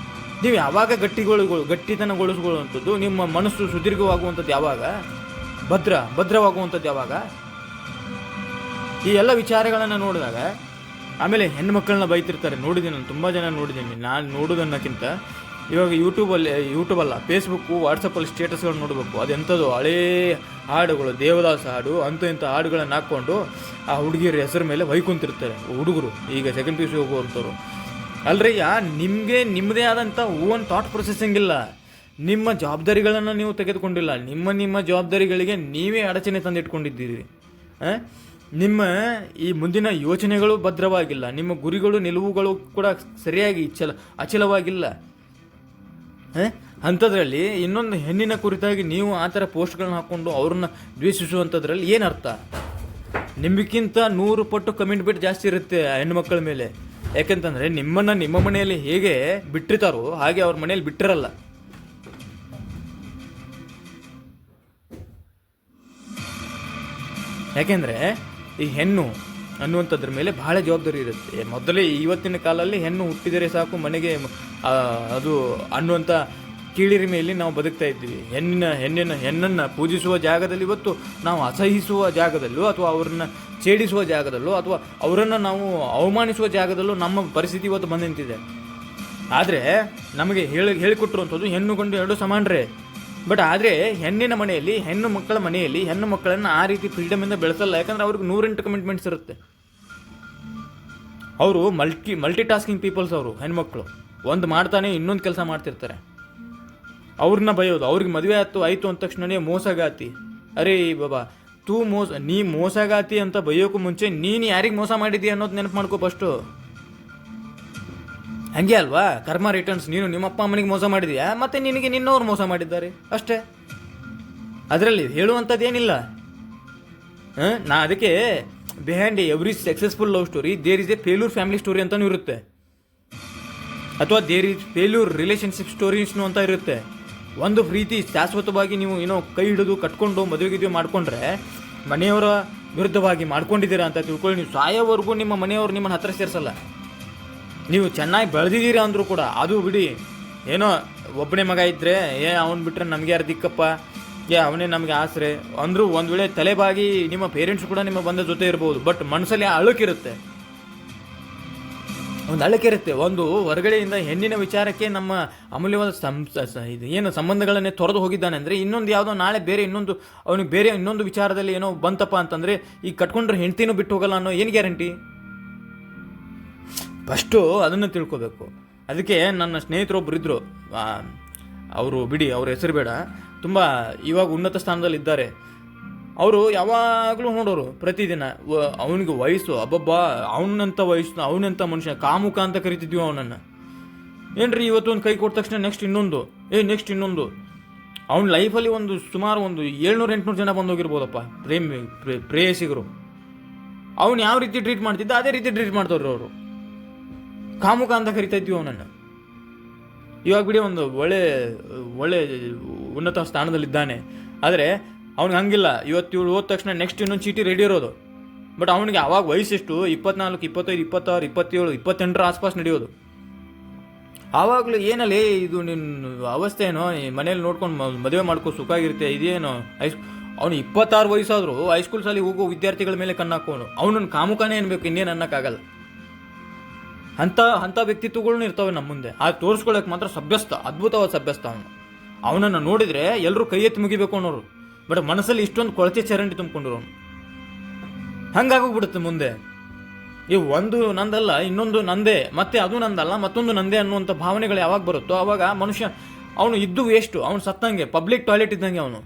ನೀವು ಯಾವಾಗ ಗಟ್ಟಿತನಗೊಳಿಸ್ಕೊಳ್ಳುವಂಥದ್ದು, ನಿಮ್ಮ ಮನಸ್ಸು ಸುದೀರ್ಘವಾಗುವಂಥದ್ದು ಯಾವಾಗ, ಭದ್ರವಾಗುವಂಥದ್ದು ಯಾವಾಗ, ಈ ಎಲ್ಲ ವಿಚಾರಗಳನ್ನು ನೋಡಿದಾಗ. ಆಮೇಲೆ ಹೆಣ್ಣುಮಕ್ಕಳನ್ನ ಬೈತಿರ್ತಾರೆ, ನೋಡಿದ್ದೀನಿ ನಾನು, ತುಂಬ ಜನ ನೋಡಿದ್ದೀನಿ. ನಾನು ನೋಡೋದನ್ನಕ್ಕಿಂತ ಇವಾಗ ಯೂಟ್ಯೂಬಲ್ಲ ಫೇಸ್ಬುಕ್ಕು ವಾಟ್ಸಪ್ಪಲ್ಲಿ ಸ್ಟೇಟಸ್ಗಳನ್ನ ನೋಡಬೇಕು. ಅದೆಂಥದ್ದು ಹಳೇ ಹಾಡುಗಳು, ದೇವದಾಸ ಹಾಡು ಇಂಥ ಹಾಡುಗಳನ್ನು ಹಾಕ್ಕೊಂಡು ಆ ಹುಡುಗಿಯರ ಹೆಸರು ಮೇಲೆ ಹೊಯ್ಕೊಂತಿರ್ತಾರೆ ಹುಡುಗರು. ಈಗ ಸೆಕೆಂಡ್ PUC ಹೋಗುವಂಥವ್ರು ಅಲ್ರಿ, ನಿಮಗೆ ನಿಮ್ಮದೇ ಆದಂಥ ಓನ್ ಥಾಟ್ ಪ್ರೊಸೆಸಿಂಗ್ ಇಲ್ಲ. ನಿಮ್ಮ ಜವಾಬ್ದಾರಿಗಳನ್ನು ನೀವು ತೆಗೆದುಕೊಂಡಿಲ್ಲ. ನಿಮ್ಮ ಜವಾಬ್ದಾರಿಗಳಿಗೆ ನೀವೇ ಅಡಚಣೆ ತಂದಿಟ್ಕೊಂಡಿದ್ದೀರಿ. ನಿಮ್ಮ ಈ ಮುಂದಿನ ಯೋಚನೆಗಳು ಭದ್ರವಾಗಿಲ್ಲ, ನಿಮ್ಮ ಗುರಿಗಳು ನಿಲುವುಗಳು ಕೂಡ ಸರಿಯಾಗಿ ಅಚಲವಾಗಿಲ್ಲ. ಅಂಥದ್ರಲ್ಲಿ ಇನ್ನೊಂದು ಹೆಣ್ಣಿನ ಕುರಿತಾಗಿ ನೀವು ಆ ಥರ ಪೋಸ್ಟ್ಗಳನ್ನ ಹಾಕ್ಕೊಂಡು ಅವ್ರನ್ನ ದ್ವೇಷಿಸುವಂಥದ್ರಲ್ಲಿ ಏನರ್ಥ? ನಿಮಗಿಂತ 100 ಪಟ್ಟು ಕಮಿಟ್ಮೆಂಟ್ ಜಾಸ್ತಿ ಇರುತ್ತೆ ಆ ಹೆಣ್ಮಕ್ಳ ಮೇಲೆ. ಯಾಕೆಂತಂದರೆ ನಿಮ್ಮನ್ನು ನಿಮ್ಮ ಮನೆಯಲ್ಲಿ ಹೇಗೆ ಬಿಟ್ಟಿರ್ತಾರೋ ಹಾಗೆ ಅವ್ರ ಮನೆಯಲ್ಲಿ ಬಿಟ್ಟಿರಲ್ಲ. ಯಾಕೆಂದರೆ ಈ ಹೆಣ್ಣು ಅನ್ನುವಂಥದ್ರ ಮೇಲೆ ಬಹಳ ಜವಾಬ್ದಾರಿ ಇರುತ್ತೆ. ಮೊದಲೇ ಇವತ್ತಿನ ಕಾಲದಲ್ಲಿ ಹೆಣ್ಣು ಹುಟ್ಟಿದರೆ ಸಾಕು ಮನೆಗೆ ಅದು ಅನ್ನುವಂಥ ಕೀಳಿರಿಮೆಯಲ್ಲಿ ನಾವು ಬದುಕ್ತಾ ಇದ್ದೀವಿ. ಹೆಣ್ಣನ್ನು ಪೂಜಿಸುವ ಜಾಗದಲ್ಲಿ ಇವತ್ತು ನಾವು ಅಸಹಿಸುವ ಜಾಗದಲ್ಲೂ ಅಥವಾ ಅವ್ರನ್ನ ಛೇಡಿಸುವ ಜಾಗದಲ್ಲೂ ಅಥವಾ ಅವರನ್ನು ನಾವು ಅವಮಾನಿಸುವ ಜಾಗದಲ್ಲೂ ನಮ್ಮ ಪರಿಸ್ಥಿತಿ ಇವತ್ತು ಬಂದು ನಿಂತಿದೆ. ಆದರೆ ನಮಗೆ ಹೇಳಿಕೊಟ್ಟಿರುವಂಥದ್ದು ಹೆಣ್ಣು ಗಂಡು ಎರಡು ಸಮಾನರೇ. ಬಟ್ ಆದರೆ ಹೆಣ್ಣಿನ ಮನೆಯಲ್ಲಿ ಹೆಣ್ಣು ಮಕ್ಕಳ ಮನೆಯಲ್ಲಿ ಹೆಣ್ಣು ಮಕ್ಕಳನ್ನು ಆ ರೀತಿ ಫ್ರೀಡಮಿಂದ ಬೆಳೆಸಲ್ಲ. ಯಾಕಂದರೆ ಅವ್ರಿಗೆ 108 ಕಮಿಟ್ಮೆಂಟ್ಸ್ ಇರುತ್ತೆ. ಅವರು ಮಲ್ಟಿ ಟಾಸ್ಕಿಂಗ್ ಪೀಪಲ್ಸ್. ಅವರು ಹೆಣ್ಮಕ್ಳು ಒಂದು ಮಾಡ್ತಾನೆ ಇನ್ನೊಂದು ಕೆಲಸ ಮಾಡ್ತಿರ್ತಾರೆ. ಅವ್ರನ್ನ ಬೈಯೋದು, ಅವ್ರಿಗೆ ಮದುವೆ ಆಯಿತು ಅಂದ ತಕ್ಷಣವೇ ಮೋಸಗಾತಿ, ಅರೇ ಬಾಬಾ ನೀ ಮೋಸಗಾತಿ ಅಂತ ಬೈಯೋಕ್ಕೂ ಮುಂಚೆ ನೀನು ಯಾರಿಗೆ ಮೋಸ ಮಾಡಿದ್ದೀಯ ಅನ್ನೋದು ನೆನಪು ಮಾಡ್ಕೋ ಫಸ್ಟು. ಹಂಗೆ ಅಲ್ವಾ ಕರ್ಮ ರಿಟರ್ನ್ಸ್. ನೀನು ನಿಮ್ಮಪ್ಪ ಅಮ್ಮನಿಗೆ ಮೋಸ ಮಾಡಿದೀಯಾ, ಮತ್ತೆ ನಿನಗೆ ನಿನ್ನವ್ರು ಮೋಸ ಮಾಡಿದ್ದಾರೆ ಅಷ್ಟೇ. ಅದರಲ್ಲಿ ಹೇಳುವಂಥದ್ದೇನಿಲ್ಲ. ನಾ ಅದಕ್ಕೆ behind every successful love story there is a failure family story ಅಂತಲೂ ಇರುತ್ತೆ, ಅಥವಾ ದೇರ್ ಇಸ್ ಫೇಲ್ಯೂರ್ ರಿಲೇಷನ್ಶಿಪ್ ಸ್ಟೋರೀಸ್ನು ಅಂತ ಇರುತ್ತೆ. ಒಂದು ಪ್ರೀತಿ ಶಾಶ್ವತವಾಗಿ ನೀವು ಕೈ ಹಿಡಿದು ಕಟ್ಕೊಂಡು ಮದುವೆಗಿದ್ವಿ ಮಾಡ್ಕೊಂಡ್ರೆ ಮನೆಯವರ ವಿರುದ್ಧವಾಗಿ ಮಾಡ್ಕೊಂಡಿದ್ದೀರಾ ಅಂತ ತಿಳ್ಕೊಳ್ಳಿ. ನೀವು ಸಾಯೋವರೆಗೂ ನಿಮ್ಮ ಮನೆಯವರು ನಿಮ್ಮನ್ನು ಹತ್ರ ಸೇರಿಸಲ್ಲ. ನೀವು ಚೆನ್ನಾಗಿ ಬೆಳೆದಿದ್ದೀರಾ ಅಂದರೂ ಕೂಡ ಅದು ಬಿಡಿ. ಏನೋ ಒಬ್ಬನೇ ಮಗ ಇದ್ದರೆ ಅವನು ಬಿಟ್ಟರೆ ನಮಗೆ ಯಾರು ದಿಕ್ಕಪ್ಪ, ಅವನೇ ನಮಗೆ ಆಸರೆ ಅಂದರೂ ಒಂದು ವೇಳೆ ತಲೆಬಾಗಿ ನಿಮ್ಮ ಪೇರೆಂಟ್ಸ್ ಕೂಡ ನಿಮ್ಮ ಬಂದ ಜೊತೆ ಇರ್ಬೋದು. ಬಟ್ ಮನಸ್ಸಲ್ಲಿ ಅಳುಕಿರುತ್ತೆ, ಒಂದು ಅಳಕಿರುತ್ತೆ. ಒಂದು ಹೊರಗಡೆಯಿಂದ ಹೆಣ್ಣಿನ ವಿಚಾರಕ್ಕೆ ನಮ್ಮ ಅಮೂಲ್ಯವಾದ ಏನು ಸಂಬಂಧಗಳನ್ನೇ ತೊರೆದು ಹೋಗಿದ್ದಾನೆ ಅಂದರೆ ಇನ್ನೊಂದು ಯಾವುದೋ ನಾಳೆ ಅವನಿಗೆ ಬೇರೆ ಇನ್ನೊಂದು ವಿಚಾರದಲ್ಲಿ ಏನೋ ಬಂತಪ್ಪ ಅಂತಂದರೆ ಈ ಕಟ್ಕೊಂಡ್ರೆ ಹೆಂಡ್ತಿನೂ ಬಿಟ್ಟು ಹೋಗಲ್ಲ ಅನ್ನೋ ಏನು ಗ್ಯಾರಂಟಿ? ಫಸ್ಟು ಅದನ್ನು ತಿಳ್ಕೊಬೇಕು. ಅದಕ್ಕೆ ನನ್ನ ಸ್ನೇಹಿತರೊಬ್ಬರು ಇದ್ದರು, ಅವರು ಬಿಡಿ, ಅವ್ರ ಹೆಸರು ಬೇಡ, ತುಂಬ ಇವಾಗ ಉನ್ನತ ಸ್ಥಾನದಲ್ಲಿದ್ದಾರೆ. ಅವರು ಯಾವಾಗಲೂ ನೋಡೋರು ಪ್ರತಿದಿನ ಅವನಿಗೆ ವಯಸ್ಸು ಅಬ್ಬಬ್ಬಾ ಅವನಂಥ ವಯಸ್ಸು, ಅವನಂಥ ಮನುಷ್ಯ, ಕಾಮುಕ ಅಂತ ಕರಿತಿದ್ವಿ ಅವನನ್ನು. ಏನ್ರಿ ಇವತ್ತು ಒಂದು ಕೈ ಕೊಟ್ಟ ತಕ್ಷಣ ನೆಕ್ಸ್ಟ್ ಇನ್ನೊಂದು, ಅವನ ಲೈಫಲ್ಲಿ ಸುಮಾರು 700-800 ಜನ ಬಂದೋಗಿರ್ಬೋದಪ್ಪ ಪ್ರೇಯಸಿಗರು. ಅವನು ಯಾವ ರೀತಿ ಟ್ರೀಟ್ ಮಾಡ್ತಿದ್ದ ಅದೇ ರೀತಿ ಟ್ರೀಟ್ ಮಾಡ್ತವ್ರು ಅವರು. ಕಾಮುಕ ಅಂತ ಕರಿತಾ ಇದ್ವಿ ಅವನನ್ನು. ಇವಾಗ ಬಿಡಿ ಒಂದು ಒಳ್ಳೆ ಉನ್ನತ ಸ್ಥಾನದಲ್ಲಿದ್ದಾನೆ. ಆದರೆ ಅವ್ನಿಗೆ ಹಂಗಿಲ್ಲ. ಇವತ್ತು ಹೋದ ತಕ್ಷಣ ನೆಕ್ಸ್ಟ್ ಇನ್ನೊಂದು ಚೀಟಿ ರೆಡಿ ಇರೋದು. ಬಟ್ ಅವನಿಗೆ ಆವಾಗ ವಯಸ್ಸೆಷ್ಟು 24, 25, 26, 27, 28 ಆಸ್ಪಾಸ್ ನಡೆಯೋದು. ಆವಾಗಲೂ ಏನಲ್ಲೇ ಇದು ನಿನ್ನ ಅವಸ್ಥೆ ಏನೋ, ಮನೇಲಿ ನೋಡ್ಕೊಂಡು ಮದುವೆ ಮಾಡ್ಕೋ ಸುಖ ಆಗಿರುತ್ತೆ ಇದೇನೋ. ಅವನು 26 ವಯಸ್ಸಾದರೂ ಹೈಸ್ಕೂಲ್ ಶಾಲೆಗೆ ಹೋಗೋ ವಿದ್ಯಾರ್ಥಿಗಳ ಮೇಲೆ ಕಣ್ಣಾಕೋನು. ಅವನನ್ನು ಕಾಮುಕನೇ ಅನ್ಬೇಕು, ಇನ್ನೇನು ಅನ್ನೋಕ್ಕಾಗಲ್ಲ. ಅಂಥ ವ್ಯಕ್ತಿತ್ವಗಳನ್ನ ಇರ್ತವೆ ನಮ್ಮ ಮುಂದೆ. ಆ ತೋರಿಸ್ಕೊಳ್ಳೋಕೆ ಮಾತ್ರ ಅದ್ಭುತವಾದ ಸಭ್ಯಸ್ಥ ಅವನನ್ನು ನೋಡಿದರೆ ಎಲ್ಲರೂ ಕೈ ಎತ್ತಿ ಮುಗಿಬೇಕು ಅನ್ನೋರು. ಬಟ್ ಮನಸ್ಸಲ್ಲಿ ಇಷ್ಟೊಂದು ಕೊಳಚೆ ಚರಂಡಿ ತುಂಬಿಕೊಂಡಿರೋನು. ಹಂಗಾಗೋಗ್ಬಿಡುತ್ತೆ ಮುಂದೆ. ಒಂದು ನಂದಲ್ಲ ಇನ್ನೊಂದು ನಂದೇ, ಮತ್ತೆ ಅದು ನಂದಲ್ಲ ಮತ್ತೊಂದು ನಂದೇ ಅನ್ನುವಂಥ ಭಾವನೆಗಳು ಯಾವಾಗ ಬರುತ್ತೋ ಆವಾಗ ಮನುಷ್ಯ ಅವನು ಇದ್ದು ವೇಸ್ಟು. ಅವನು ಸತ್ತಂಗೆ, ಪಬ್ಲಿಕ್ ಟಾಯ್ಲೆಟ್ ಇದ್ದಂಗೆ ಅವನು.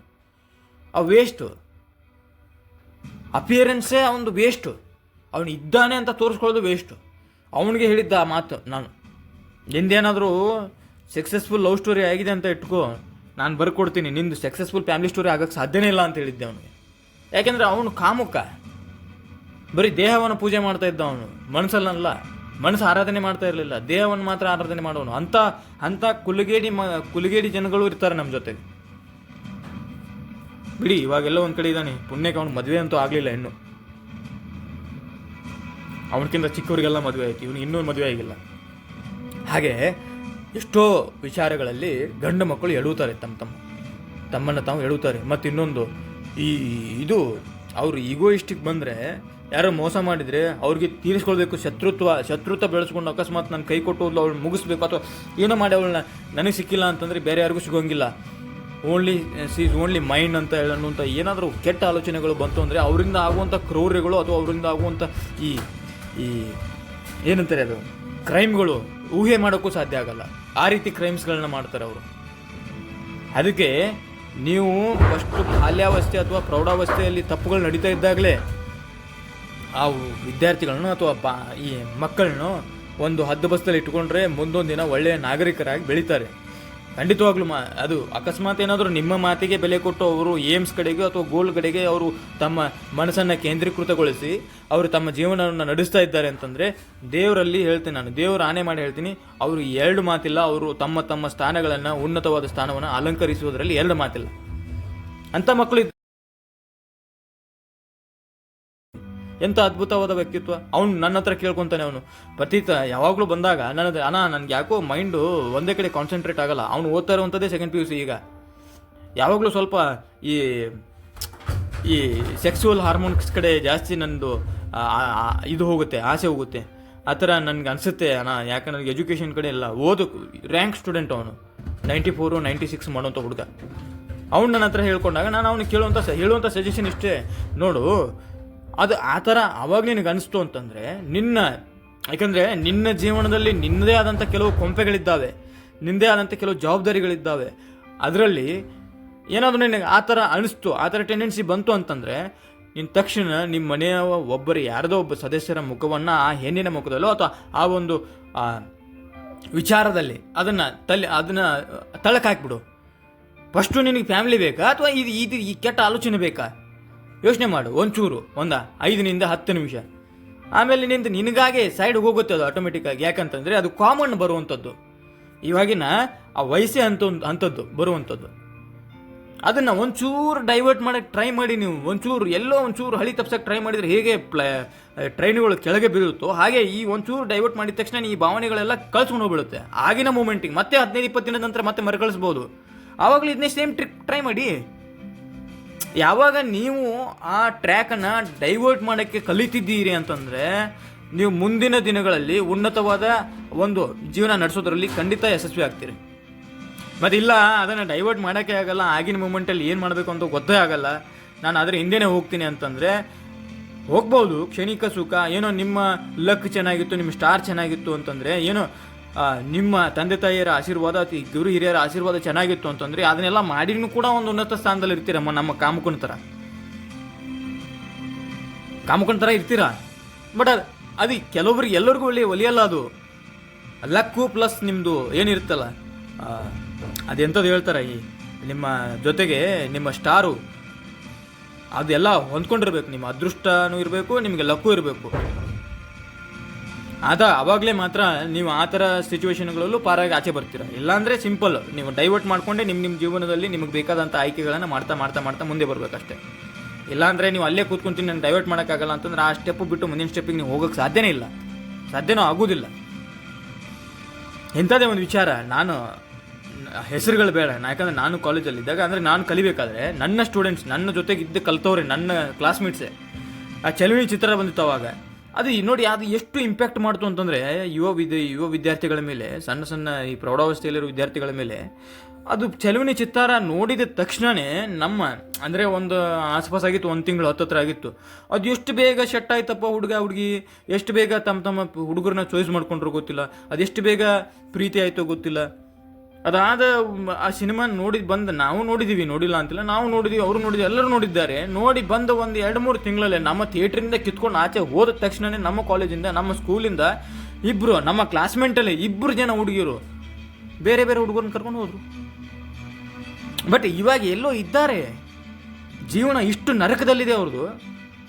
ಆ ವೇಸ್ಟು ಅಪಿಯರೆನ್ಸೇ ಅವನು ವೇಸ್ಟು. ಅವನು ಇದ್ದಾನೆ ಅಂತ ತೋರಿಸ್ಕೊಳ್ಳೋದು ವೇಸ್ಟು. ಅವನಿಗೆ ಹೇಳಿದ್ದ ಆ ಮಾತು, ನಾನು ನಿಂದೇನಾದರೂ ಸಕ್ಸಸ್ಫುಲ್ ಲವ್ ಸ್ಟೋರಿ ಆಗಿದೆ ಅಂತ ಇಟ್ಕೋ, ನಾನು ಬರ್ಕೊಡ್ತೀನಿ, ನಿಂದು ಸಕ್ಸಸ್ಫುಲ್ ಫ್ಯಾಮಿಲಿ ಸ್ಟೋರಿ ಆಗೋಕ್ಕೆ ಸಾಧ್ಯನೇ ಇಲ್ಲ ಅಂತ ಹೇಳಿದ್ದೆ ಅವನಿಗೆ. ಯಾಕೆಂದರೆ ಅವನು ಕಾಮುಕ, ಬರೀ ದೇಹವನ್ನು ಪೂಜೆ ಮಾಡ್ತಾ ಇದ್ದ ಅವನು, ಮನಸ್ಸಲ್ಲ. ಮನಸ್ಸು ಆರಾಧನೆ ಮಾಡ್ತಾ ಇರಲಿಲ್ಲ, ದೇಹವನ್ನು ಮಾತ್ರ ಆರಾಧನೆ ಮಾಡೋನು. ಅಂಥ ಕುಲಿಗೇಡಿ ಜನಗಳು ಇರ್ತಾರೆ ನಮ್ಮ ಜೊತೆಗೆ. ಬಿಡಿ, ಇವಾಗೆಲ್ಲ ಒಂದು ಕಡೆ ಇದ್ದಾನೆ, ಪುಣ್ಯಕ್ಕೆ ಅವನು ಮದುವೆ ಅಂತೂ ಆಗಲಿಲ್ಲ ಇನ್ನು. ಅವನಕ್ಕಿಂತ ಚಿಕ್ಕವರಿಗೆಲ್ಲ ಮದುವೆ ಆಯ್ತು, ಇವನು ಇನ್ನೂ ಮದುವೆ ಆಗಿಲ್ಲ. ಹಾಗೆ ಎಷ್ಟೋ ವಿಚಾರಗಳಲ್ಲಿ ಗಂಡು ಮಕ್ಕಳು ಎಳುತ್ತಾರೆ, ತಮ್ಮನ್ನು ತಾವು ಎಳುತ್ತಾರೆ. ಮತ್ತು ಇನ್ನೊಂದು ಇದು ಅವರು ಈಗೋಯಿಸ್ಟಿಕ್ ಬಂದರೆ, ಯಾರೋ ಮೋಸ ಮಾಡಿದರೆ ಅವ್ರಿಗೆ ತೀರಿಸ್ಕೊಳ್ಬೇಕು, ಶತ್ರುತ್ವ ಬೆಳೆಸ್ಕೊಂಡು ಅಕಸ್ಮಾತ್ ನಾನು ಕೈ ಕೊಟ್ಟು ಅವಳು ಮುಗಿಸ್ಬೇಕು ಅಥವಾ ಏನೋ ಮಾಡಿ ಅವಳನ್ನ ನನಗೆ ಸಿಕ್ಕಿಲ್ಲ ಅಂತಂದರೆ ಬೇರೆ ಯಾರಿಗೂ ಸಿಗೋಂಗಿಲ್ಲ, ಓನ್ಲಿ ಮೈಂಡ್ ಅಂತ ಹೇಳೋಂಥ ಏನಾದರೂ ಕೆಟ್ಟ ಆಲೋಚನೆಗಳು ಬಂತು ಅಂದರೆ ಅವರಿಂದ ಆಗುವಂಥ ಕ್ರೌರ್ಯಗಳು ಅಥವಾ ಅವರಿಂದ ಆಗುವಂಥ ಈ ಏನಂತಾರೆ ಅದು ಕ್ರೈಮ್ಗಳು ಊಹೆ ಮಾಡೋಕ್ಕೂ ಸಾಧ್ಯ ಆಗಲ್ಲ. ಆ ರೀತಿ ಕ್ರೈಮ್ಸ್ಗಳನ್ನ ಮಾಡ್ತಾರೆ ಅವರು. ಅದಕ್ಕೆ ನೀವು ಫಸ್ಟ್ ಬಾಲ್ಯಾವಸ್ಥೆ ಅಥವಾ ಪ್ರೌಢಾವಸ್ಥೆಯಲ್ಲಿ ತಪ್ಪುಗಳು ನಡೀತಾ ಇದ್ದಾಗಲೇ ಆ ವಿದ್ಯಾರ್ಥಿಗಳನ್ನು ಅಥವಾ ಈ ಮಕ್ಕಳನ್ನು ಒಂದು ಹದ್ದುಬಸ್ತಲ್ಲಿ ಇಟ್ಕೊಂಡ್ರೆ ಮುಂದೊಂದು ದಿನ ಒಳ್ಳೆಯ ನಾಗರಿಕರಾಗಿ ಬೆಳೀತಾರೆ. ಖಂಡಿತವಾಗ್ಲೂ ಅದು ಅಕಸ್ಮಾತ್ ಏನಾದರೂ ನಿಮ್ಮ ಮಾತಿಗೆ ಬೆಲೆ ಕೊಟ್ಟು ಅವರು ಏಮ್ಸ್ ಕಡೆಗೆ ಅಥವಾ ಗೋಲ್ ಕಡೆಗೆ ಅವರು ತಮ್ಮ ಮನಸ್ಸನ್ನು ಕೇಂದ್ರೀಕೃತಗೊಳಿಸಿ ಅವರು ತಮ್ಮ ಜೀವನವನ್ನು ನಡೆಸ್ತಾ ಇದ್ದಾರೆ ಅಂತಂದರೆ, ದೇವರಲ್ಲಿ ಹೇಳ್ತೀನಿ, ನಾನು ದೇವರ ಆಣೆ ಮಾಡಿ ಹೇಳ್ತೀನಿ, ಅವರು ಎರಡು ಮಾತಿಲ್ಲ. ಅವರು ತಮ್ಮ ತಮ್ಮ ಸ್ಥಾನಗಳನ್ನು, ಉನ್ನತವಾದ ಸ್ಥಾನವನ್ನು ಅಲಂಕರಿಸುವುದರಲ್ಲಿ ಎರಡು ಮಾತಿಲ್ಲ. ಅಂಥ ಮಕ್ಕಳು ಎಂಥ ಅದ್ಭುತವಾದ ವ್ಯಕ್ತಿತ್ವ. ಅವನು ನನ್ನ ಹತ್ರ ಕೇಳ್ಕೊತಾನೆ. ಅವನು ಯಾವಾಗಲೂ ಬಂದಾಗ ನನಗೆ ಯಾಕೋ ಮೈಂಡು ಒಂದೇ ಕಡೆ ಕಾನ್ಸಂಟ್ರೇಟ್ ಆಗಲ್ಲ. ಅವನು ಓದ್ತಾ ಇರುವಂಥದ್ದೇ ಸೆಕೆಂಡ್ PUC. ಈಗ ಯಾವಾಗಲೂ ಸ್ವಲ್ಪ ಈ ಸೆಕ್ಸುವಲ್ ಹಾರ್ಮೋನ್ಸ್ ಕಡೆ ಜಾಸ್ತಿ ನಂದು ಇದು ಹೋಗುತ್ತೆ, ಆಸೆ ಹೋಗುತ್ತೆ. ಆ ಥರ ನನಗೆ ಅನಿಸುತ್ತೆ ಯಾಕೆ ನನಗೆ ಎಜುಕೇಷನ್ ಕಡೆ ಎಲ್ಲ ರ್ಯಾಂಕ್ ಸ್ಟೂಡೆಂಟ್ ಅವನು, 94, 96 ಮಾಡೋಂಥ ಹುಡುಗ. ಅವ್ನು ನನ್ನ ಹತ್ರ ಹೇಳ್ಕೊಂಡಾಗ ನಾನು ಅವನಿಗೆ ಹೇಳುವಂಥ ಸಜೆಷನ್ ಇಷ್ಟೇ, ನೋಡು ಅದು ಆ ಥರ ಅವಾಗ ನಿನಗೆ ಅನಿಸ್ತು ಅಂತಂದರೆ ಯಾಕಂದರೆ ನಿನ್ನ ಜೀವನದಲ್ಲಿ ನಿನ್ನದೇ ಆದಂಥ ಕೆಲವು ಕೊಂಪೆಗಳಿದ್ದಾವೆ, ನಿನ್ನದೇ ಆದಂಥ ಕೆಲವು ಜವಾಬ್ದಾರಿಗಳಿದ್ದಾವೆ. ಅದರಲ್ಲಿ ಏನಾದರೂ ನಿನಗೆ ಆ ಥರ ಅನಿಸ್ತು, ಆ ಥರ ಟೆಂಡೆನ್ಸಿ ಬಂತು ಅಂತಂದರೆ ನಿನ್ನ ತಕ್ಷಣ ನಿಮ್ಮ ಮನೆಯ ಯಾರದೋ ಒಬ್ಬ ಸದಸ್ಯರ ಮುಖವನ್ನು ಆ ಹೆಣ್ಣಿನ ಮುಖದಲ್ಲೋ ಅಥವಾ ಆ ಒಂದು ವಿಚಾರದಲ್ಲಿ ಅದನ್ನು ತಳಕ್ಕೆ ಹಾಕ್ಬಿಡು. ಫಸ್ಟು ನಿನಗೆ ಫ್ಯಾಮಿಲಿ ಬೇಕಾ ಅಥವಾ ಈ ಕೆಟ್ಟ ಆಲೋಚನೆ ಬೇಕಾ? ಯೋಚನೆ ಮಾಡು ಒಂಚೂರು, 5 ನಿಂದ 10 ನಿಮಿಷ. ಆಮೇಲೆ ನಿನಗಾಗೆ ಸೈಡ್ ಹೋಗುತ್ತೆ ಅದು ಆಟೋಮೆಟಿಕ್ಕಾಗಿ. ಯಾಕಂತಂದರೆ ಅದು ಕಾಮನ್ ಬರುವಂಥದ್ದು, ಇವಾಗಿನ ಆ ವಯಸ್ಸೇ ಅಂಥದ್ದು ಬರುವಂಥದ್ದು. ಅದನ್ನು ಒಂಚೂರು ಡೈವರ್ಟ್ ಮಾಡೋಕ್ಕೆ ಟ್ರೈ ಮಾಡಿ. ನೀವು ಒಂಚೂರು ಹಳಿ ತಪ್ಸಕ್ಕೆ ಟ್ರೈ ಮಾಡಿದರೆ ಹೇಗೆ ಟ್ರೈನುಗಳು ಕೆಳಗೆ ಬೀಳುತ್ತೋ ಹಾಗೆ ಈ ಒಂಚೂರು ಡೈವರ್ಟ್ ಮಾಡಿದ ತಕ್ಷಣ ಈ ಭಾವನೆಗಳೆಲ್ಲ ಕಳ್ಸ್ಕೊಂಡು ಹೋಗ್ಬಿಡುತ್ತೆ. ಆಗಿನ ಮೂಮೆಂಟಿಗೆ ಮತ್ತೆ 15-20 ದಿನದ ನಂತರ ಮತ್ತೆ ಮರುಕಳಿಸ್ಬೋದು. ಆವಾಗಲೂ ಇದನ್ನೇ ಸೇಮ್ ಟ್ರಿಕ್ ಟ್ರೈ ಮಾಡಿ. ಯಾವಾಗ ನೀವು ಆ ಟ್ರ್ಯಾಕನ್ನು ಡೈವರ್ಟ್ ಮಾಡೋಕ್ಕೆ ಕಲಿತಿದ್ದೀರಿ ಅಂತಂದರೆ ನೀವು ಮುಂದಿನ ದಿನಗಳಲ್ಲಿ ಉನ್ನತವಾದ ಒಂದು ಜೀವನ ನಡೆಸೋದ್ರಲ್ಲಿ ಖಂಡಿತ ಯಶಸ್ವಿ ಆಗ್ತೀರಿ. ಮತ್ತಿಲ್ಲ ಅದನ್ನು ಡೈವರ್ಟ್ ಮಾಡೋಕ್ಕೆ ಆಗಲ್ಲ, ಆಗಿನ ಮೂಮೆಂಟಲ್ಲಿ ಏನು ಮಾಡಬೇಕು ಅಂತ ಗೊತ್ತೇ ಆಗಲ್ಲ, ನಾನು ಅದರ ಹಿಂದೆನೇ ಹೋಗ್ತೀನಿ ಅಂತಂದರೆ ಹೋಗ್ಬೋದು. ಕ್ಷಣಿಕ ಸುಖ, ಏನೋ ನಿಮ್ಮ ಲಕ್ ಚೆನ್ನಾಗಿತ್ತು, ನಿಮ್ಮ ಸ್ಟಾರ್ ಚೆನ್ನಾಗಿತ್ತು ಅಂತಂದರೆ, ಏನೋ ನಿಮ್ಮ ತಂದೆ ತಾಯಿಯರ ಆಶೀರ್ವಾದ ಗುರು ಹಿರಿಯರ ಆಶೀರ್ವಾದ ಚೆನ್ನಾಗಿತ್ತು ಅಂತಂದರೆ ಅದನ್ನೆಲ್ಲ ಮಾಡಿನೂ ಕೂಡ ಒಂದು ಉನ್ನತ ಸ್ಥಾನದಲ್ಲಿ ಇರ್ತೀರಮ್ಮ. ನಮ್ಮ ಕಾಮಕನ ಥರ ಇರ್ತೀರ. ಬಟ್ ಅದು ಕೆಲವೊಬ್ರಿಗೆ ಎಲ್ಲರಿಗೂ ಒಲಿಯಲ್ಲ. ಅದು ಲಕ್ಕು ಪ್ಲಸ್ ನಿಮ್ಮದು ಏನಿರುತ್ತಲ್ಲ ಅದೆಂಥದ್ದು ಹೇಳ್ತಾರೆ, ನಿಮ್ಮ ಜೊತೆಗೆ ನಿಮ್ಮ ಸ್ಟಾರು ಅದೆಲ್ಲ ಹೊಂದ್ಕೊಂಡಿರ್ಬೇಕು. ನಿಮ್ಮ ಅದೃಷ್ಟನೂ ಇರಬೇಕು, ನಿಮಗೆ ಲಕ್ಕು ಇರಬೇಕು. ಅವಾಗಲೇ ಮಾತ್ರ ನೀವು ಆ ಥರ ಸಿಚುವೇಶನ್ಗಳಲ್ಲೂ ಪಾರಾಗಿ ಆಚೆ ಬರ್ತೀರ. ಇಲ್ಲಾಂದರೆ ಸಿಂಪಲ್ ನೀವು ಡೈವರ್ಟ್ ಮಾಡಿಕೊಂಡೆ ನಿಮ್ಮ ಜೀವನದಲ್ಲಿ ನಿಮಗೆ ಬೇಕಾದಂಥ ಆಯ್ಕೆಗಳನ್ನು ಮಾಡ್ತಾ ಮುಂದೆ ಬರಬೇಕಷ್ಟೇ. ಇಲ್ಲಾಂದರೆ ನೀವು ಅಲ್ಲೇ ಕೂತ್ಕೊಂತೀನಿ ನಾನು ಡೈವರ್ಟ್ ಮಾಡೋಕ್ಕಾಗಲ್ಲ ಅಂತಂದ್ರೆ ಆ ಸ್ಟೆಪ್ಪು ಬಿಟ್ಟು ಮುಂದಿನ ಸ್ಟೆಪ್ಪಿಗೆ ನೀವು ಹೋಗೋಕ್ಕೆ ಸಾಧ್ಯನೂ ಆಗೋದಿಲ್ಲ. ಇಂಥದ್ದೇ ಒಂದು ವಿಚಾರ. ನಾನು ಹೆಸರುಗಳು ಬೇಡ, ಯಾಕಂದರೆ ನಾನು ಕಾಲೇಜಲ್ಲಿದ್ದಾಗ, ಅಂದರೆ ನಾನು ಕಲಿಬೇಕಾದ್ರೆ ನನ್ನ ಸ್ಟೂಡೆಂಟ್ಸ್, ನನ್ನ ಜೊತೆಗಿದ್ದು ಕಲ್ತವ್ರೆ, ನನ್ನ ಕ್ಲಾಸ್ಮೇಟ್ಸೇ. ಆ ಚಲುವಳಿ ಚಿತ್ರ ಬಂದಿತ್ತು ಅವಾಗ. ಅದು ನೋಡಿ ಅದು ಎಷ್ಟು ಇಂಪ್ಯಾಕ್ಟ್ ಮಾಡ್ತು ಅಂತಂದರೆ ಯುವ ವಿದ್ಯಾರ್ಥಿಗಳ ಮೇಲೆ, ಸಣ್ಣ ಈ ಪ್ರೌಢಾವಸ್ಥೆಯಲ್ಲಿರೋ ವಿದ್ಯಾರ್ಥಿಗಳ ಮೇಲೆ ಅದು ಚಲುವಣಿ ಚಿತ್ತಾರ ನೋಡಿದ ತಕ್ಷಣವೇ ಅಂದರೆ ಒಂದು ಆಸ್ಪಾಸಾಗಿತ್ತು, 1 ತಿಂಗಳು ಹತ್ತತ್ರ ಆಗಿತ್ತು. ಅದು ಎಷ್ಟು ಬೇಗ ಸೆಟ್ ಆಯ್ತಪ್ಪ ಹುಡುಗಿ, ಎಷ್ಟು ಬೇಗ ತಮ್ಮ ಹುಡುಗರನ್ನ ಚಾಯ್ಸ್ ಮಾಡ್ಕೊಂಡ್ರು ಗೊತ್ತಿಲ್ಲ, ಅದೆಷ್ಟು ಬೇಗ ಪ್ರೀತಿ ಆಯಿತೋ ಗೊತ್ತಿಲ್ಲ. ಅದಾದ ಆ ಸಿನಿಮಾ ನಾವು ನೋಡಿದ್ದೀವಿ, ನೋಡಿಲ್ಲ ಅಂತಿಲ್ಲ, ನಾವು ನೋಡಿದ್ದೀವಿ, ಅವರು ನೋಡಿದ್ವಿ, ಎಲ್ಲರೂ ನೋಡಿದ್ದಾರೆ. ನೋಡಿ ಬಂದು ಒಂದು 2-3 ತಿಂಗಳಲ್ಲೇ ನಮ್ಮ ಥಿಯೇಟ್ರಿಂದ ಕಿತ್ಕೊಂಡು ಆಚೆ ಹೋದ ತಕ್ಷಣವೇ ನಮ್ಮ ಕಾಲೇಜಿಂದ, ನಮ್ಮ ಸ್ಕೂಲಿಂದ ನಮ್ಮ ಕ್ಲಾಸ್ಮೇಟಲ್ಲಿ 2 ಜನ ಹುಡುಗಿರು ಬೇರೆ ಹುಡುಗರನ್ನ ಕರ್ಕೊಂಡು ಹೋದ್ರು. ಬಟ್ ಇವಾಗ ಎಲ್ಲೋ ಇದ್ದಾರೆ. ಜೀವನ ಇಷ್ಟು ನರಕದಲ್ಲಿದೆ ಅವ್ರದ್ದು.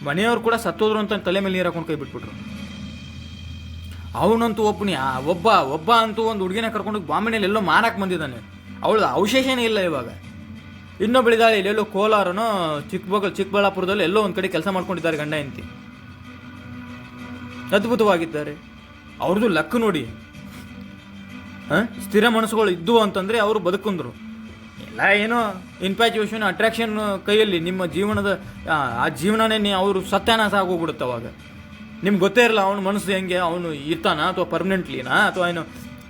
ಮನೆಯವ್ರು ಕೂಡ ಸತ್ತೋದ್ರು ಅಂತ ತಲೆ ಮೇಲೆ ನೀರು ಹಾಕೊಂಡು ಕೈ ಬಿಟ್ಬಿಟ್ರು. ಅವನಂತೂ ಒಬ್ಬ ಅಂತೂ ಒಂದು ಹುಡುಗಿನ ಕರ್ಕೊಂಡು ಬಾಂಬೆನಲ್ಲಿ ಎಲ್ಲೋ ಮಾರಕ್ಕೆ ಬಂದಿದ್ದಾನೆ. ಅವಳು ಅವಶೇಷನೇ ಇಲ್ಲ ಇವಾಗ. ಇನ್ನೊಬ್ಬಳಿದಾಳೆ ಇಲ್ಲೆಲ್ಲೋ ಕೋಲಾರನೋ ಚಿಕ್ಕಬಳ್ಳಾಪುರದಲ್ಲಿ ಎಲ್ಲೋ ಒಂದು ಕಡೆ ಕೆಲಸ ಮಾಡ್ಕೊಂಡಿದ್ದಾರೆ ಗಂಡ ಹೆಂಡತಿ. ಅದ್ಭುತವಾಗಿದ್ದಾರೆ. ಅವ್ರದ್ದು ಲಕ್ ನೋಡಿ. ಸ್ಥಿರ ಮನಸ್ಸುಗಳು ಇದ್ದು ಅಂತಂದರೆ ಅವರು ಬದುಕಂದ್ರು. ಎಲ್ಲ ಏನೋ ಇನ್ಫ್ಯಾಚುಯೇಷನ್, ಅಟ್ರಾಕ್ಷನ್ ಕೈಯಲ್ಲಿ ನಿಮ್ಮ ಜೀವನದ ಆ ಜೀವನನೇ ಅವರು ಸತ್ಯಾನಾಶ ಆಗೋಗ್ಬಿಡುತ್ತೆ. ಅವಾಗ ನಿಮ್ಗೆ ಗೊತ್ತೇ ಇರಲ್ಲ ಅವನ ಮನಸ್ಸು ಹೆಂಗೆ, ಅವನು ಇರ್ತಾನ ಅಥವಾ ಪರ್ಮನೆಂಟ್ಲಿನಾ ಅಥವಾ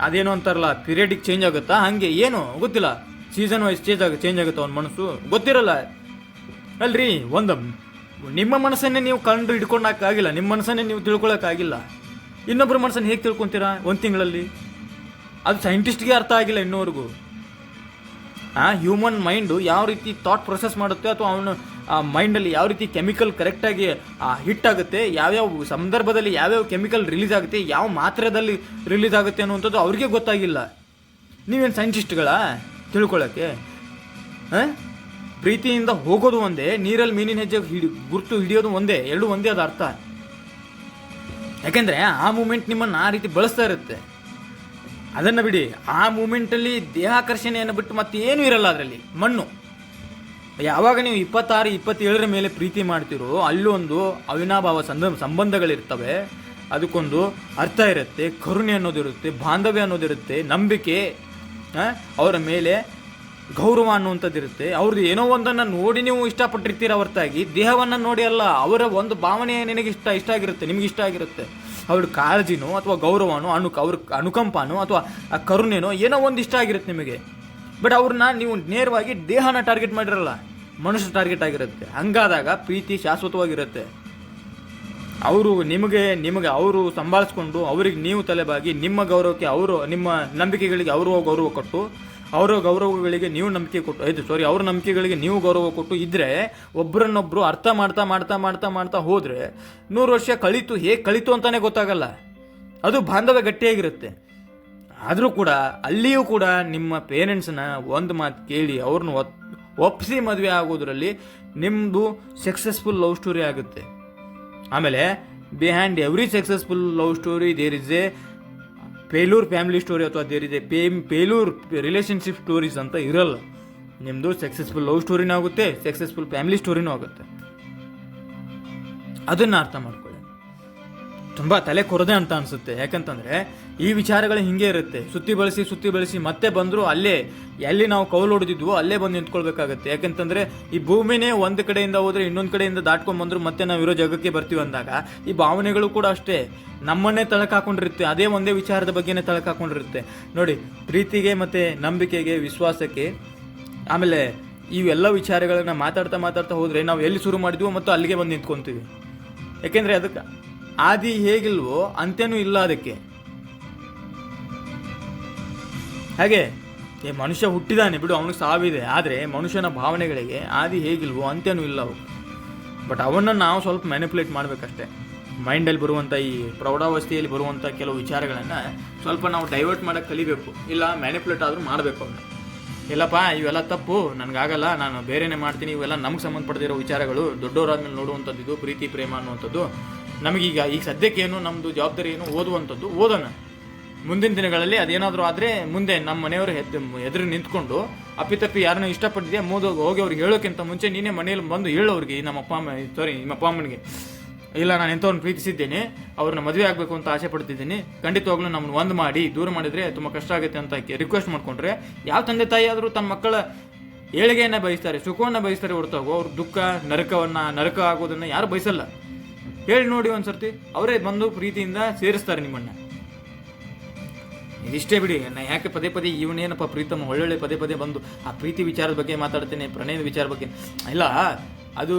ಅದೇನೋ ಅಂತಾರಲ್ಲ ಪೀರಿಯಡಿಕ್ ಚೇಂಜ್ ಆಗುತ್ತಾ, ಹಾಗೆ ಏನೋ ಗೊತ್ತಿಲ್ಲ, ಸೀಸನ್ ವೈಸ್ ಚೇಂಜ್ ಆಗುತ್ತೆ ಅವನ ಮನಸ್ಸು, ಗೊತ್ತಿರಲ್ಲ ಅಲ್ರಿ. ನಿಮ್ಮ ಮನಸ್ಸನ್ನೇ ನೀವು ಕಂಡು ಹಿಡ್ಕೊಂಡಕ್ಕಾಗಿಲ್ಲ, ನಿಮ್ಮ ಮನಸ್ಸನ್ನೇ ನೀವು ತಿಳ್ಕೊಳಕ್ಕಾಗಿಲ್ಲ, ಇನ್ನೊಬ್ಬರ ಮನಸ್ಸನ್ನು ಹೇಗೆ ತಿಳ್ಕೊತೀರಾ 1 ತಿಂಗಳಲ್ಲಿ? ಅದು ಸೈಂಟಿಸ್ಟ್ಗೆ ಅರ್ಥ ಆಗಿಲ್ಲ ಇನ್ನೂವರೆಗೂ. ಹ್ಯೂಮನ್ ಮೈಂಡು ಯಾವ ರೀತಿ ಥಾಟ್ ಪ್ರೊಸೆಸ್ ಮಾಡುತ್ತೆ, ಅಥವಾ ಅವನು ಆ ಮೈಂಡಲ್ಲಿ ಯಾವ ರೀತಿ ಕೆಮಿಕಲ್ ಕರೆಕ್ಟಾಗಿ ಹಿಟ್ ಆಗುತ್ತೆ, ಯಾವ್ಯಾವ ಸಂದರ್ಭದಲ್ಲಿ ಯಾವ್ಯಾವ ಕೆಮಿಕಲ್ ರಿಲೀಸ್ ಆಗುತ್ತೆ, ಯಾವ ಮಾತ್ರೆದಲ್ಲಿ ರಿಲೀಸ್ ಆಗುತ್ತೆ ಅನ್ನುವಂಥದ್ದು ಅವ್ರಿಗೆ ಗೊತ್ತಾಗಿಲ್ಲ. ನೀವೇನು ಸೈಂಟಿಸ್ಟ್ಗಳ ತಿಳ್ಕೊಳ್ಳೋಕ್ಕೆ? ಪ್ರೀತಿಯಿಂದ ಹೋಗೋದು ಒಂದೇ, ನೀರಲ್ಲಿ ಮೀನಿನ ಹೆಜ್ಜೆ ಗುರ್ತು ಹಿಡಿಯೋದು ಒಂದೇ, ಎರಡು ಒಂದೇ ಅದು ಅರ್ಥ. ಯಾಕೆಂದರೆ ಆ ಮೂಮೆಂಟ್ ನಿಮ್ಮನ್ನು ಆ ರೀತಿ ಬಳಸ್ತಾ ಇರುತ್ತೆ. ಅದನ್ನು ಬಿಡಿ, ಆ ಮೂಮೆಂಟಲ್ಲಿ ದೇಹಾಕರ್ಷಣೆಯನ್ನು ಬಿಟ್ಟು ಮತ್ತೇನೂ ಇರಲ್ಲ ಅದರಲ್ಲಿ, ಮಣ್ಣು. ಯಾವಾಗ ನೀವು 26-27 ಮೇಲೆ ಪ್ರೀತಿ ಮಾಡ್ತಿರೋ ಅಲ್ಲೊಂದು ಅವಿನಾಭಾವ ಸಂಬಂಧಗಳಿರ್ತವೆ, ಅದಕ್ಕೊಂದು ಅರ್ಥ ಇರುತ್ತೆ, ಕರುಣೆ ಅನ್ನೋದಿರುತ್ತೆ, ಬಾಂಧವ್ಯ ಅನ್ನೋದಿರುತ್ತೆ, ನಂಬಿಕೆ, ಅವರ ಮೇಲೆ ಗೌರವ ಅನ್ನುವಂಥದ್ದಿರುತ್ತೆ. ಅವ್ರದ್ದು ಏನೋ ಒಂದನ್ನು ನೋಡಿ ನೀವು ಇಷ್ಟಪಟ್ಟಿರ್ತೀರ ಹೊರತಾಗಿ ದೇಹವನ್ನು ನೋಡಿ ಅಲ್ಲ. ಅವರ ಒಂದು ಭಾವನೆ ನಿನಗೆ ಇಷ್ಟ ಆಗಿರುತ್ತೆ, ನಿಮ್ಗೆ ಇಷ್ಟ ಆಗಿರುತ್ತೆ. ಅವ್ರ ಕಾಳಜಿನೋ ಅಥವಾ ಗೌರವನೋ ಅವ್ರ ಅನುಕಂಪನೋ ಅಥವಾ ಆ ಕರುಣೆನೋ ಏನೋ ಒಂದು ಇಷ್ಟ ಆಗಿರುತ್ತೆ ನಿಮಗೆ. ಬಟ್ ಅವ್ರನ್ನ ನೀವು ನೇರವಾಗಿ ದೇಹನ ಟಾರ್ಗೆಟ್ ಮಾಡಿರಲ್ಲ, ಮನುಷ್ಯ ಟಾರ್ಗೆಟ್ ಆಗಿರುತ್ತೆ. ಹಂಗಾದಾಗ ಪ್ರೀತಿ ಶಾಶ್ವತವಾಗಿರುತ್ತೆ. ಅವರು ನಿಮಗೆ ಅವರು ಸಂಭಾಳಿಸ್ಕೊಂಡು ಅವರಿಗೆ ನೀವು ತಲೆಬಾಗಿ, ನಿಮ್ಮ ಗೌರವಕ್ಕೆ ಅವರು, ನಿಮ್ಮ ನಂಬಿಕೆಗಳಿಗೆ ಅವರು ಗೌರವ ಕೊಟ್ಟು, ಅವರ ಗೌರವಗಳಿಗೆ ನೀವು ನಂಬಿಕೆ ಕೊಟ್ಟು ಅವ್ರ ನಂಬಿಕೆಗಳಿಗೆ ನೀವು ಗೌರವ ಕೊಟ್ಟು ಇದ್ದರೆ, ಒಬ್ಬರನ್ನೊಬ್ಬರು ಅರ್ಥ ಮಾಡ್ತಾ ಮಾಡ್ತಾ ಮಾಡ್ತಾ ಮಾಡ್ತಾ ಹೋದರೆ 100 ವರ್ಷ ಹೇಗೆ ಕಳೀತು ಅಂತಲೇ ಗೊತ್ತಾಗಲ್ಲ. ಅದು ಬಾಂಧವ್ಯ ಗಟ್ಟಿಯಾಗಿರುತ್ತೆ. ಆದರೂ ಕೂಡ ಅಲ್ಲಿಯೂ ಕೂಡ ನಿಮ್ಮ ಪೇರೆಂಟ್ಸ್ನ ಒಂದು ಮಾತು ಕೇಳಿ ಅವ್ರನ್ನ ಒಪ್ಪಿಸಿ ಮದುವೆ ಆಗೋದ್ರಲ್ಲಿ ನಿಮ್ಮದು ಸಕ್ಸಸ್ಫುಲ್ ಲವ್ ಸ್ಟೋರಿ ಆಗುತ್ತೆ. ಆಮೇಲೆ behind every successful love story there is a failure family story, ಅಥವಾ there is a failure relationship stories ಅಂತ ಇರಲ್ಲ. ನಿಮ್ಮದು ಸಕ್ಸಸ್ಫುಲ್ ಲವ್ ಸ್ಟೋರಿನೂ ಆಗುತ್ತೆ, ಸಕ್ಸಸ್ಫುಲ್ ಫ್ಯಾಮಿಲಿ ಸ್ಟೋರಿನೂ ಆಗುತ್ತೆ. ಅದನ್ನು ಅರ್ಥ ಮಾಡ್ಕೊಳ್ಳಿ. ತುಂಬ ತಲೆ ಕೊರದೆ ಅಂತ ಅನಿಸುತ್ತೆ. ಯಾಕಂತಂದರೆ ಈ ವಿಚಾರಗಳು ಹಿಂಗೆ ಇರುತ್ತೆ. ಸುತ್ತಿ ಬಳಸಿ ಮತ್ತೆ ಬಂದರೂ ಅಲ್ಲೇ ಎಲ್ಲಿ ನಾವು ಕೌಲು ಹೊಡೆದಿದ್ವೋ ಅಲ್ಲೇ ಬಂದು ನಿಂತ್ಕೊಳ್ಬೇಕಾಗತ್ತೆ. ಯಾಕಂತಂದರೆ ಈ ಭೂಮಿನೇ ಒಂದು ಕಡೆಯಿಂದ ಹೋದರೆ ಇನ್ನೊಂದು ಕಡೆಯಿಂದ ದಾಟ್ಕೊಂಡ್ಬಂದ್ರು ಮತ್ತೆ ನಾವು ಇರೋ ಜಾಗಕ್ಕೆ ಬರ್ತೀವಿ ಅಂದಾಗ ಈ ಭಾವನೆಗಳು ಕೂಡ ಅಷ್ಟೇ ನಮ್ಮನ್ನೇ ತಳಕಾಕೊಂಡಿರುತ್ತೆ. ಅದೇ ಒಂದೇ ವಿಚಾರದ ಬಗ್ಗೆನೇ ತಳಕಾಕೊಂಡಿರುತ್ತೆ. ನೋಡಿ, ಪ್ರೀತಿಗೆ ಮತ್ತು ನಂಬಿಕೆಗೆ, ವಿಶ್ವಾಸಕ್ಕೆ, ಆಮೇಲೆ ಇವೆಲ್ಲ ವಿಚಾರಗಳನ್ನ ಮಾತಾಡ್ತಾ ಹೋದರೆ ನಾವು ಎಲ್ಲಿ ಶುರು ಮಾಡಿದ್ವೋ ಮತ್ತು ಅಲ್ಲಿಗೆ ಬಂದು ನಿಂತ್ಕೊತೀವಿ. ಯಾಕೆಂದರೆ ಅದಕ್ಕೆ ಆದಿ ಹೇಗಿಲ್ವೋ ಅಂತ್ಯನೂ ಇಲ್ಲ ಅದಕ್ಕೆ. ಹಾಗೆ ಮನುಷ್ಯ ಹುಟ್ಟಿದಾನೆ ಬಿಡು, ಅವನಿಗೆ ಸಾವಿದೆ. ಆದರೆ ಮನುಷ್ಯನ ಭಾವನೆಗಳಿಗೆ ಆದಿ ಹೇಗಿಲ್ವೋ ಅಂತ್ಯನೂ ಇಲ್ಲ ಅವು. ಬಟ್ ಅವನ್ನು ನಾವು ಸ್ವಲ್ಪ ಮ್ಯಾನಿಪುಲೇಟ್ ಮಾಡಬೇಕಷ್ಟೆ. ಮೈಂಡಲ್ಲಿ ಬರುವಂಥ ಈ ಪ್ರೌಢಾವಸ್ಥೆಯಲ್ಲಿ ಬರುವಂಥ ಕೆಲವು ವಿಚಾರಗಳನ್ನು ಸ್ವಲ್ಪ ನಾವು ಡೈವರ್ಟ್ ಮಾಡೋಕ್ಕೆ ಕಲಿಬೇಕು. ಇಲ್ಲ ಮ್ಯಾನಿಪುಲೇಟ್ ಆದರೂ ಮಾಡಬೇಕು ಅವನ್ನ. ಇಲ್ಲಪ್ಪ ಇವೆಲ್ಲ ತಪ್ಪು, ನನಗಾಗಲ್ಲ, ನಾನು ಬೇರೆನೇ ಮಾಡ್ತೀನಿ, ಇವೆಲ್ಲ ನಮ್ಗೆ ಸಂಬಂಧಪಡ್ದಿರೋ ವಿಚಾರಗಳು, ದೊಡ್ಡವರಾದ್ಮೇಲೆ ನೋಡುವಂಥದ್ದು ಇದು ಪ್ರೀತಿ ಪ್ರೇಮ ಅನ್ನುವಂಥದ್ದು. ನಮಗೀಗ ಸದ್ಯಕ್ಕೇನು ನಮ್ಮದು ಜವಾಬ್ದಾರಿ ಏನು, ಓದುವಂಥದ್ದು ಓದೋಣ. ಮುಂದಿನ ದಿನಗಳಲ್ಲಿ ಅದೇನಾದರೂ ಆದರೆ ಮುಂದೆ ನಮ್ಮ ಮನೆಯವರು ಎದುರು ನಿಂತ್ಕೊಂಡು ಅಪ್ಪಿತಪ್ಪಿ ಯಾರನ್ನೂ ಇಷ್ಟಪಟ್ಟಿದೆಯಾ ಹೋಗಿ ಅವ್ರಿಗೆ ಹೇಳೋಕ್ಕಿಂತ ಮುಂಚೆ ನೀನೇ ಮನೆಯಲ್ಲಿ ಬಂದು ಹೇಳೋರಿಗೆ, ನಿಮ್ಮ ಅಪ್ಪ ಅಮ್ಮನಿಗೆ, ಇಲ್ಲ ನಾನು ಎಂಥವ್ರನ್ನ ಪ್ರೀತಿಸಿದ್ದೇನೆ, ಅವ್ರನ್ನ ಮದುವೆ ಆಗಬೇಕು ಅಂತ ಆಸೆ ಪಡ್ತಿದ್ದೀನಿ, ಖಂಡಿತವಾಗ್ಲೂ ನಮ್ಮನ್ನು ಒಂದು ಮಾಡಿ ದೂರ ಮಾಡಿದರೆ ತುಂಬ ಕಷ್ಟ ಆಗುತ್ತೆ ಅಂತ ರಿಕ್ವೆಸ್ಟ್ ಮಾಡ್ಕೊಂಡ್ರೆ, ಯಾವ ತಂದೆ ತಾಯಿ ಆದರೂ ತನ್ನ ಮಕ್ಕಳ ಏಳಿಗೆಯನ್ನು ಬಯಸ್ತಾರೆ, ಸುಖವನ್ನು ಬಯಸ್ತಾರೆ ಹೊರತಾಗೋ ಅವ್ರ ದುಃಖ ನರಕ ಆಗೋದನ್ನು ಯಾರು ಬಯಸಲ್ಲ. ಹೇಳಿ ನೋಡಿ ಒಂದ್ಸರ್ತಿ, ಅವರೇ ಬಂದು ಪ್ರೀತಿಯಿಂದ ಸೇರಿಸ್ತಾರೆ ನಿಮ್ಮನ್ನು. ಇದಿಷ್ಟೇ ಬಿಡಿ. ನಾ ಯಾಕೆ ಪದೇ ಇವನೇನಪ್ಪ ಪ್ರೀತಮ್ಮ ಒಳ್ಳೊಳ್ಳೆ ಪದೇ ಬಂದು ಆ ಪ್ರೀತಿ ವಿಚಾರದ ಬಗ್ಗೆ ಮಾತಾಡ್ತೇನೆ, ಪ್ರಣಯದ ವಿಚಾರ ಬಗ್ಗೆ ಇಲ್ಲ. ಅದು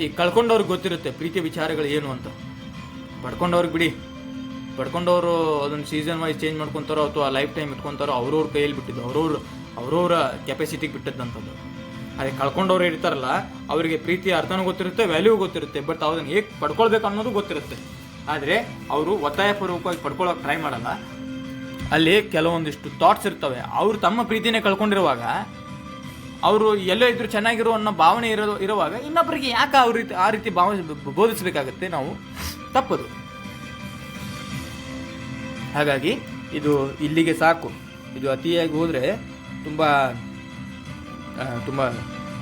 ಈ ಕಳ್ಕೊಂಡವ್ರಿಗೆ ಗೊತ್ತಿರುತ್ತೆ ಪ್ರೀತಿಯ ವಿಚಾರಗಳು ಏನು ಅಂತ. ಪಡ್ಕೊಂಡವ್ರಿಗೆ ಬಿಡಿ, ಪಡ್ಕೊಂಡವರು ಅದನ್ನು ಸೀಸನ್ ವೈಸ್ ಚೇಂಜ್ ಮಾಡ್ಕೊತಾರೋ ಅಥವಾ ಲೈಫ್ ಟೈಮ್ ಇಟ್ಕೊತಾರೋ ಅವ್ರವ್ರ ಕೈಯಲ್ಲಿ ಬಿಟ್ಟಿದ್ದು, ಅವ್ರವ್ರ ಕೆಪಾಸಿಟಿಗೆ ಬಿಟ್ಟಿದ್ದಂಥದ್ದು. ಅದೇ ಕಳ್ಕೊಂಡವ್ರು ಇರ್ತಾರಲ್ಲ ಅವರಿಗೆ ಪ್ರೀತಿಯ ಅರ್ಥನೂ ಗೊತ್ತಿರುತ್ತೆ, ವ್ಯಾಲ್ಯೂ ಗೊತ್ತಿರುತ್ತೆ, ಬಟ್ ಅದನ್ನು ಹೇಗೆ ಪಡ್ಕೊಳ್ಬೇಕು ಅನ್ನೋದು ಗೊತ್ತಿರುತ್ತೆ. ಆದರೆ ಅವರು ಒತ್ತಾಯಪೂರ್ವಕವಾಗಿ ಪಡ್ಕೊಳ್ಳೋಕೆ ಟ್ರೈ ಮಾಡಲ್ಲ. ಅಲ್ಲಿ ಕೆಲವೊಂದಿಷ್ಟು ಥಾಟ್ಸ್ ಇರ್ತವೆ. ಅವರು ತಮ್ಮ ಪ್ರೀತಿನೇ ಕಳ್ಕೊಂಡಿರುವಾಗ, ಅವರು ಎಲ್ಲೋ ಇದ್ರು ಚೆನ್ನಾಗಿರೋ ಅನ್ನೋ ಭಾವನೆ ಇರುವಾಗ ಇನ್ನೊಬ್ಬರಿಗೆ ಯಾಕೆ ಆ ರೀತಿ ಬೋಧಿಸಬೇಕಾಗತ್ತೆ ನಾವು? ತಪ್ಪದು. ಹಾಗಾಗಿ ಇದು ಇಲ್ಲಿಗೆ ಸಾಕು. ಇದು ಅತಿಯಾಗಿ ಹೋದರೆ ತುಂಬ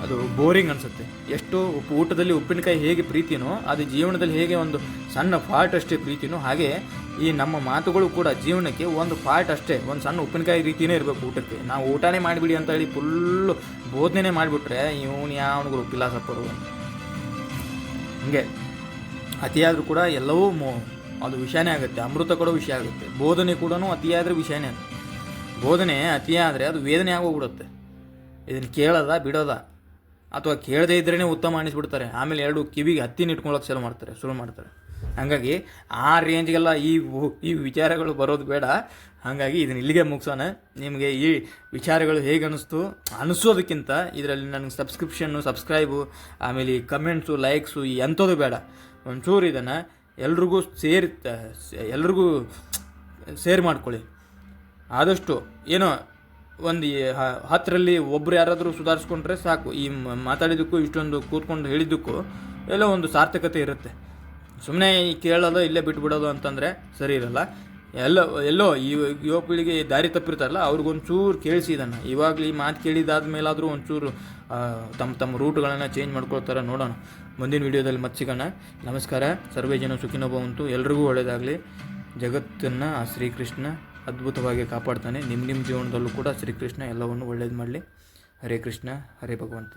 ಅದು ಬೋರಿಂಗ್ ಅನಿಸುತ್ತೆ. ಎಷ್ಟು ಊಟದಲ್ಲಿ ಉಪ್ಪಿನಕಾಯಿ ಹೇಗೆ ಪ್ರೀತಿನೋ, ಅದು ಜೀವನದಲ್ಲಿ ಹೇಗೆ ಒಂದು ಸಣ್ಣ ಪಾರ್ಟ್ ಅಷ್ಟೇ ಪ್ರೀತಿನೋ, ಹಾಗೆ ಈ ನಮ್ಮ ಮಾತುಗಳು ಕೂಡ ಜೀವನಕ್ಕೆ ಒಂದು ಪಾರ್ಟ್ ಅಷ್ಟೇ, ಒಂದು ಸಣ್ಣ ಉಪ್ಪಿನಕಾಯಿ ರೀತಿಯೇ ಇರಬೇಕು ಊಟಕ್ಕೆ. ನಾವು ಊಟನೇ ಮಾಡಿಬಿಡಿ ಅಂತ ಹೇಳಿ ಫುಲ್ಲು ಬೋಧನೆ ಮಾಡಿಬಿಟ್ರೆ ಇವನು ಯಾವನಿಗೂ ಫಿಲಾಸಫರು ಅಂತ. ಹಂಗೆ ಅತಿಯಾದರೂ ಕೂಡ ಎಲ್ಲವೂ ಅದು ವಿಷಯನೇ ಆಗುತ್ತೆ. ಅಮೃತ ಕೊಡೋ ವಿಷಯ ಆಗುತ್ತೆ. ಬೋಧನೆ ಕೂಡ ಅತಿಯಾದರೆ ವಿಷಯನೇ ಆಗುತ್ತೆ. ಬೋಧನೆ ಅತಿಯಾದರೆ ಅದು ವೇದನೆ ಆಗೋಗ್ಬಿಡುತ್ತೆ. ಇದನ್ನು ಕೇಳೋದ ಬಿಡೋದ, ಅಥವಾ ಕೇಳದೇ ಇದ್ರೇ ಉತ್ತಮ ಅನಿಸ್ಬಿಡ್ತಾರೆ. ಆಮೇಲೆ ಎರಡು ಕಿವಿಗೆ ಹತ್ತಿನ ಇಟ್ಕೊಳ್ಳೋಕೆ ಶುರು ಮಾಡ್ತಾರೆ. ಹಾಗಾಗಿ ಆ ರೇಂಜ್ಗೆಲ್ಲ ಈ ವಿಚಾರಗಳು ಬರೋದು ಬೇಡ. ಹಾಗಾಗಿ ಇದನ್ನ ಇಲ್ಲಿಗೆ ಮುಗಿಸೋಣ. ನಿಮಗೆ ಈ ವಿಚಾರಗಳು ಹೇಗೆ ಅನಿಸೋದಕ್ಕಿಂತ ಇದರಲ್ಲಿ ನನಗೆ ಸಬ್ಸ್ಕ್ರೈಬು, ಆಮೇಲೆ ಈ ಕಮೆಂಟ್ಸು, ಲೈಕ್ಸು ಎಂಥದ್ದು ಬೇಡ. ಒಂಚೂರು ಇದನ್ನು ಎಲ್ರಿಗೂ ಶೇರ್ ಮಾಡ್ಕೊಳ್ಳಿ. ಆದಷ್ಟು ಏನೋ ಒಂದು 10ರಲ್ಲಿ ಒಬ್ಬರು ಯಾರಾದರೂ ಸುಧಾರಿಸ್ಕೊಂಡ್ರೆ ಸಾಕು. ಈ ಮಾತಾಡಿದ್ದಕ್ಕೂ ಇಷ್ಟೊಂದು ಕೂತ್ಕೊಂಡು ಹೇಳಿದ್ದಕ್ಕೂ ಎಲ್ಲೋ ಒಂದು ಸಾರ್ಥಕತೆ ಇರುತ್ತೆ. ಸುಮ್ಮನೆ ಕೇಳೋದು ಇಲ್ಲೇ ಬಿಟ್ಬಿಡೋದು ಅಂತಂದರೆ ಸರಿ ಇರಲ್ಲ. ಎಲ್ಲೋ ಈ ಯುವ ಪೀಳಿಗೆ ದಾರಿ ತಪ್ಪಿರ್ತಾರಲ್ಲ ಅವ್ರಿಗೊಂಚೂರು ಕೇಳಿಸಿದನ್ನು. ಇವಾಗಲೂ ಈ ಮಾತು ಕೇಳಿದಾದ ಮೇಲಾದರೂ ಒಂಚೂರು ತಮ್ಮ ರೂಟ್ಗಳನ್ನು ಚೇಂಜ್ ಮಾಡ್ಕೊಳ್ತಾರೆ. ನೋಡೋಣ ಮುಂದಿನ ವೀಡಿಯೋದಲ್ಲಿ ಮತ್ತೆ ಸಿಗೋಣ. ನಮಸ್ಕಾರ. ಸರ್ವೇ ಜನ ಸುಖಿನೋ ಭವಂತು. ಎಲ್ರಿಗೂ ಒಳ್ಳೆಯದಾಗಲಿ. ಜಗತ್ತನ್ನು ಆ ಶ್ರೀಕೃಷ್ಣ ಅದ್ಭುತವಾಗಿ ಕಾಪಾಡ್ತಾನೆ. ನಿಮ್ಮ ಜೀವನದಲ್ಲೂ ಕೂಡ ಶ್ರೀಕೃಷ್ಣ ಎಲ್ಲವನ್ನು ಒಳ್ಳೇದು ಮಾಡಲಿ. ಹರೇ ಕೃಷ್ಣ, ಹರೇ ಭಗವಂತ.